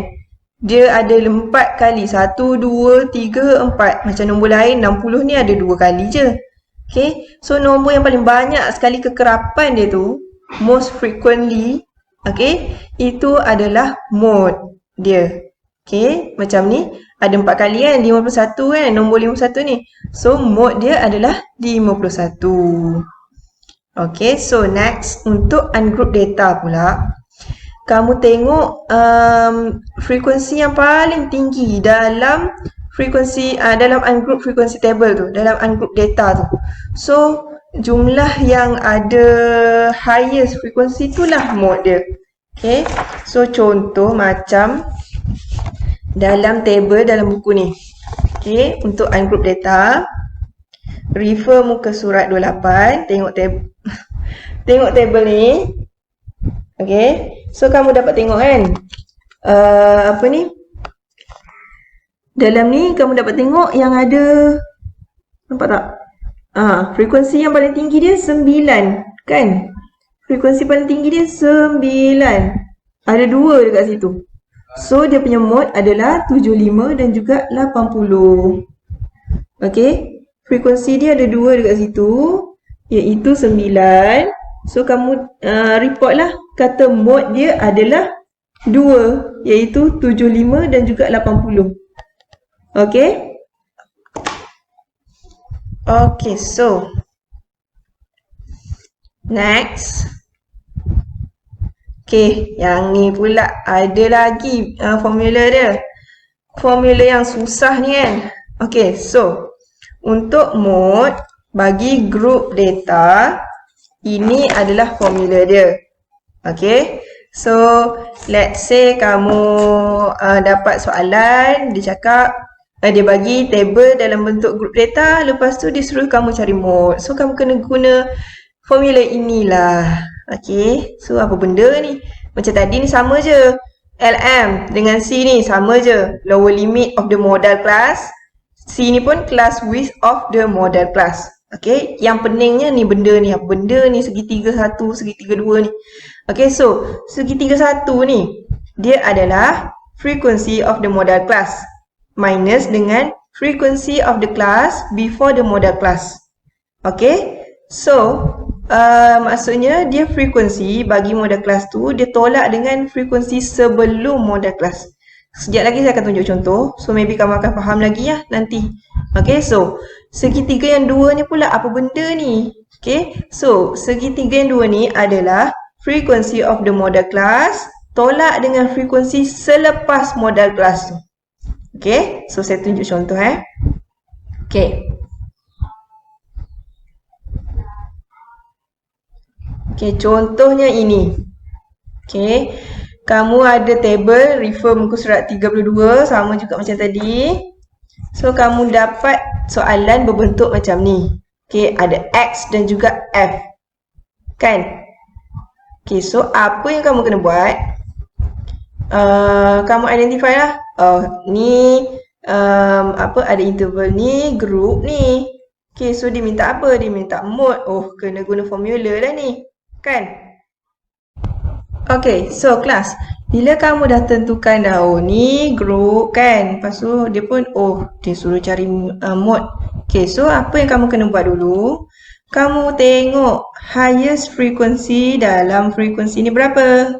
Dia ada 4 kali, 1, 2, 3, 4. Macam nombor lain, 60 ni ada 2 kali je. Okay, so nombor yang paling banyak sekali kekerapan dia tu, most frequently, okay, itu adalah mode dia. Okay, macam ni, ada 4 kali kan, 51 kan, nombor 51 ni. So, mode dia adalah 51. Okay, so next, untuk ungroup data pula, kamu tengok frekuensi yang paling tinggi dalam frekuensi dalam ungroup frequency table tu, dalam ungroup data tu. So, jumlah yang ada highest frekuensi itulah mode dia. Okay, so contoh macam dalam table dalam buku ni. Okay, untuk ungroup data, refer muka surat 28, tengok tengok table ni. Okay, so kamu dapat tengok kan, apa ni? Dalam ni kamu dapat tengok yang ada, nampak tak? Frekuensi yang paling tinggi dia 9 kan? Frekuensi paling tinggi dia 9. Ada 2 dekat situ. So dia punya mode adalah 75 dan juga 80. Okay, frekuensi dia ada 2 dekat situ, iaitu 9. So kamu report lah, kata mode dia adalah 2, iaitu 75 dan juga 80. Okay. Okay, so next. Okay, yang ni pula ada lagi formula dia. Formula yang susah ni kan. Okay, so untuk mode bagi group data, ini adalah formula dia. Okay, so let's say kamu dapat soalan, dia cakap dia bagi table dalam bentuk group data, lepas tu dia suruh kamu cari mode. So kamu kena guna formula inilah. Okay, so apa benda ni? Macam tadi ni sama je, LM dengan C ni sama je, lower limit of the modal class. C ni pun class width of the modal class. Okay, yang peningnya ni benda ni, apa benda ni, segitiga 1, segitiga 2 ni. Okay, so segitiga 1 ni, dia adalah frequency of the modal class minus dengan frequency of the class before the modal class. Okay, so maksudnya dia frekuensi bagi modal class tu, dia tolak dengan frekuensi sebelum modal class. Sekejap lagi saya akan tunjuk contoh, so maybe kamu akan faham lagi ya nanti. Okay, so segitiga yang 2 ni pula apa benda ni? Okay, so segitiga yang 2 ni adalah frequency of the modal class tolak dengan frekuensi selepas modal class tu. Okay, so saya tunjuk contoh Okay. Okay, contohnya ini. Okay, kamu ada table, refer muka surat 32, sama juga macam tadi. So, kamu dapat soalan berbentuk macam ni. Okay, ada X dan juga F. Kan? Okay, so apa yang kamu kena buat? Kamu identify lah. Ni, ada interval ni, group ni. Okay, so dia minta apa? Dia minta mode. Oh, kena guna formula lah ni. Kan? Okay, so kelas. Bila kamu dah tentukan dah, oh ni group kan. Lepas tu dia pun, oh dia suruh cari mode. Okay, so apa yang kamu kena buat dulu? Kamu tengok highest frequency dalam frekuensi ni berapa?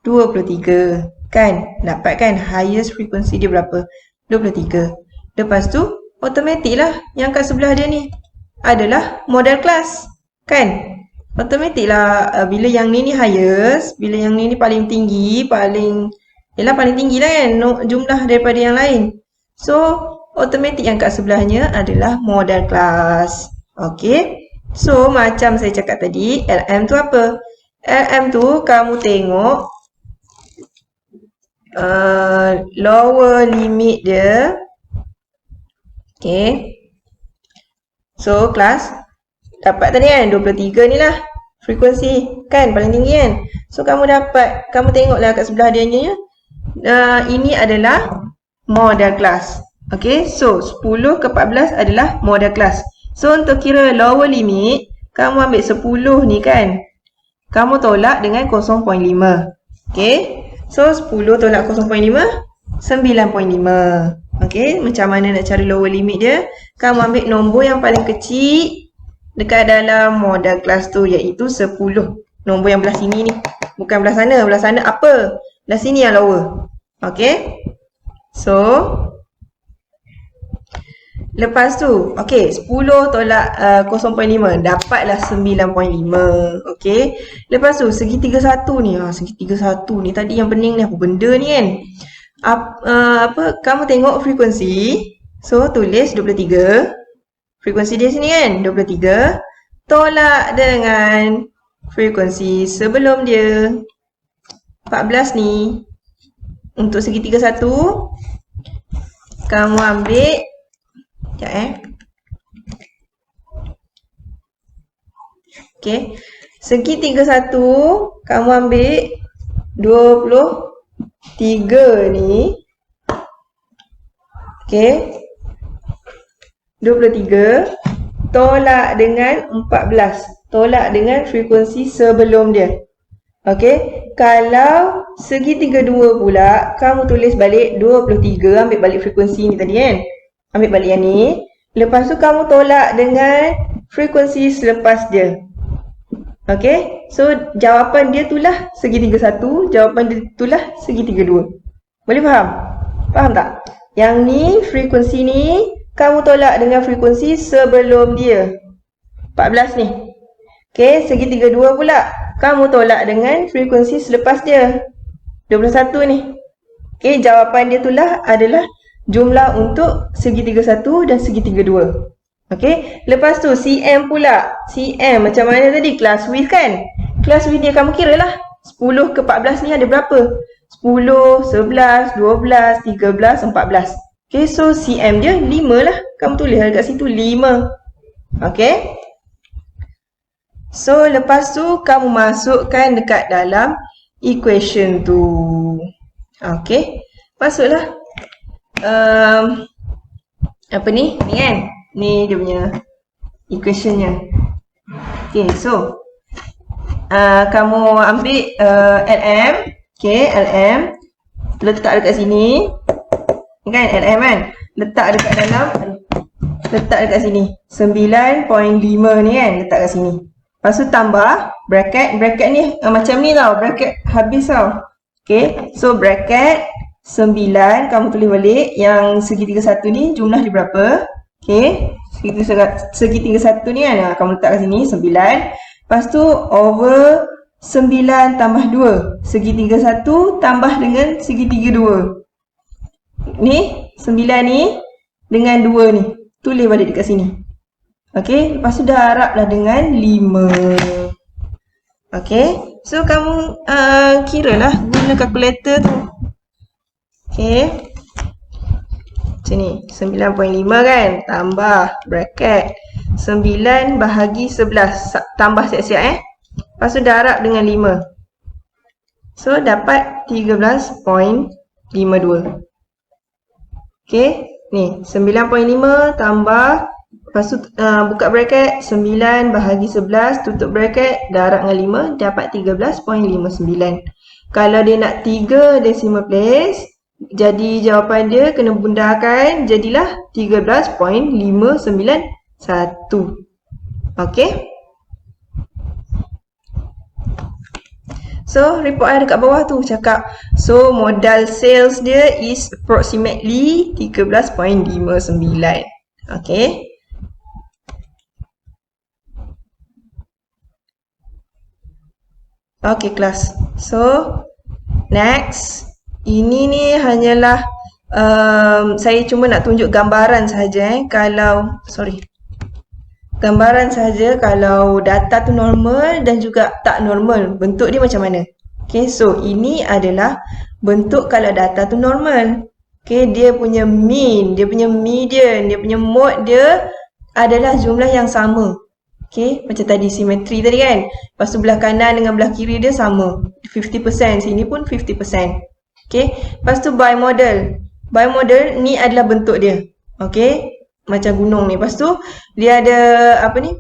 23. Kan? Dapat kan highest frequency dia berapa? 23. Lepas tu, automatik lah yang kat sebelah dia ni adalah model class. Kan? Automatik lah bila yang ni highest, bila yang ni paling tinggi, paling tinggi lah kan jumlah daripada yang lain. So, automatik yang kat sebelahnya adalah model class. Okay. So, macam saya cakap tadi, LM tu apa? LM tu kamu tengok lower limit dia. Okay. So, kelas dapat tadi kan 23 ni lah frekuensi kan paling tinggi kan. So kamu tengoklah kat sebelah dia ni ini adalah model class. Okay, so 10 ke 14 adalah model class. So untuk kira lower limit, kamu ambil 10 ni kan, kamu tolak dengan 0.5. Okay, so 10 tolak 0.5 9.5. Okay, macam mana nak cari lower limit dia? Kamu ambil nombor yang paling kecil dekat dalam model class tu, iaitu 10. Nombor yang belah sini ni. Bukan belah sana. Belah sana apa? Belah sini yang lower. Okay. So, lepas tu, okay, 10 tolak 0.5. Dapatlah 9.5. Okay. Lepas tu, segi 31 ni. Segi 31 ni. Tadi yang pening ni apa benda ni kan? Kamu tengok frekuensi. So, tulis 23. Frekuensi dia sini kan, 23. Tolak dengan frekuensi sebelum dia, 14 ni. Untuk segi 31, kamu ambil, sekejap Okay, segi 31, kamu ambil 23 ni. Okay. 23 tolak dengan 14. Tolak dengan frekuensi sebelum dia. Okey, kalau segi 32 pula, kamu tulis balik 23, ambil balik frekuensi ni tadi kan. Ambil balik yang ni. Lepas tu kamu tolak dengan frekuensi selepas dia. Okey, so jawapan dia itulah segi 31, jawapan dia itulah segi 32. Boleh faham? Faham tak? Yang ni, frekuensi ni, kamu tolak dengan frekuensi sebelum dia. 14 ni. Okey, segi 32 pula. Kamu tolak dengan frekuensi selepas dia. 21 ni. Okey, jawapan dia itulah adalah jumlah untuk segi 31 dan segi 32. Okey, lepas tu CM pula. CM macam mana tadi? Class width kan? Class width dia kamu kira lah. 10 ke 14 ni ada berapa? 10, 11, 12, 13, 14. Okay, so CM dia 5 lah. Kamu tulis dekat situ 5. Okay. So, lepas tu kamu masukkan dekat dalam equation tu. Okay. Masuklah. Apa ni? Ni kan? Ni dia punya equationnya. Okay, so. Kamu ambil LM. Okay, LM. Letak dekat sini. Kan LM kan, letak dekat sini 9.5 ni kan, letak kat sini. Lepas tu tambah bracket ni macam ni tau, bracket habis tau. Okay, so bracket 9, kamu tulis balik yang segi 31 ni jumlah dia berapa. Okay, segi 31 ni kan, kamu letak kat sini 9. Lepas tu over 9 tambah 2, segi 31 tambah dengan segi 32. Ni 9 ni dengan 2 ni, tulis balik dekat sini. Okey, lepas tu dah haraplah dengan 5. Okey, so kamu kiralah guna kalkulator tu. Okey, macam ni 9.5 kan, tambah bracket 9 bahagi 11, tambah siap-siap lepas tu dah harap dengan 5. So dapat 13.52. Okay, ni 9.5 tambah Lepas tu buka bracket 9 bahagi 11 tutup bracket darab dengan 5 dapat 13.59. Kalau dia nak 3 decimal place, jadi jawapan dia kena bundarkan jadilah 13.591. Okey. So, report I dekat bawah tu cakap, so modal sales dia is approximately 13.59. Okay. Okay, kelas. So, next. Ini ni hanyalah saya cuma nak tunjuk gambaran saja. Gambaran saja kalau data tu normal dan juga tak normal. Bentuk dia macam mana. Okay, so ini adalah bentuk kalau data tu normal. Okay, dia punya mean, dia punya median, dia punya mode dia adalah jumlah yang sama. Okay, macam tadi simetri tadi kan. Lepas tu belah kanan dengan belah kiri dia sama. 50%, sini pun 50%. Okay, lepas tu bimodal. Bimodal ni adalah bentuk dia. Okay, macam gunung ni. Lepas tu dia ada apa ni?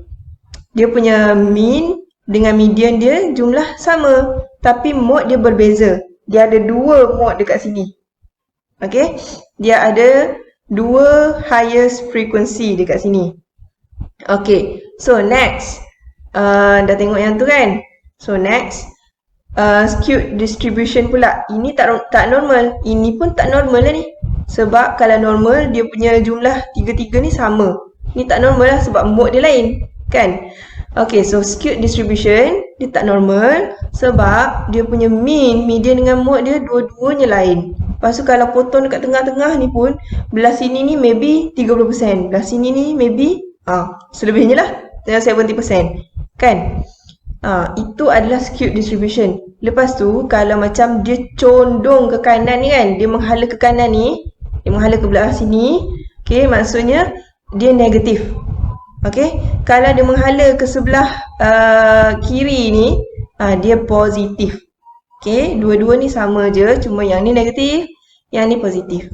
Dia punya mean dengan median dia jumlah sama, tapi mode dia berbeza. Dia ada dua mode dekat sini. Okay, dia ada dua highest frequency dekat sini. Okay, so next. Dah tengok yang tu kan? So next, skewed distribution pula. Ini tak normal. Ini pun tak normal lah ni. Sebab kalau normal, dia punya jumlah tiga-tiga ni sama. Ni tak normal lah sebab mode dia lain. Kan? Okay, so skewed distribution, dia tak normal. Sebab dia punya mean, median dengan mode dia dua-duanya lain. Lepas tu kalau potong dekat tengah-tengah ni pun, belah sini ni maybe 30%. Belah sini ni maybe, selebihnya lah, 70%. Kan? Itu adalah skewed distribution. Lepas tu, kalau macam dia condong ke kanan ni kan, dia menghala ke kanan ni, dia menghala ke belah sini, okay, maksudnya dia negatif. Okay, kalau dia menghala ke sebelah kiri ni, dia positif. Okay, dua-dua ni sama je, cuma yang ni negatif, yang ni positif.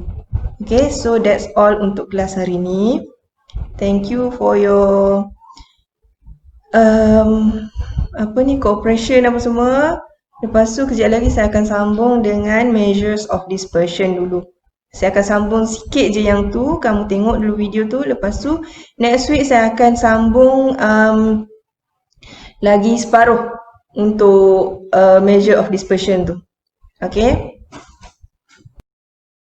Okay, so that's all untuk kelas hari ni. Thank you for your cooperation apa semua. Lepas tu kejap lagi saya akan sambung dengan measures of dispersion dulu. Saya akan sambung sikit je yang tu, kamu tengok dulu video tu. Lepas tu next week saya akan sambung lagi separuh untuk measure of dispersion tu. Okay.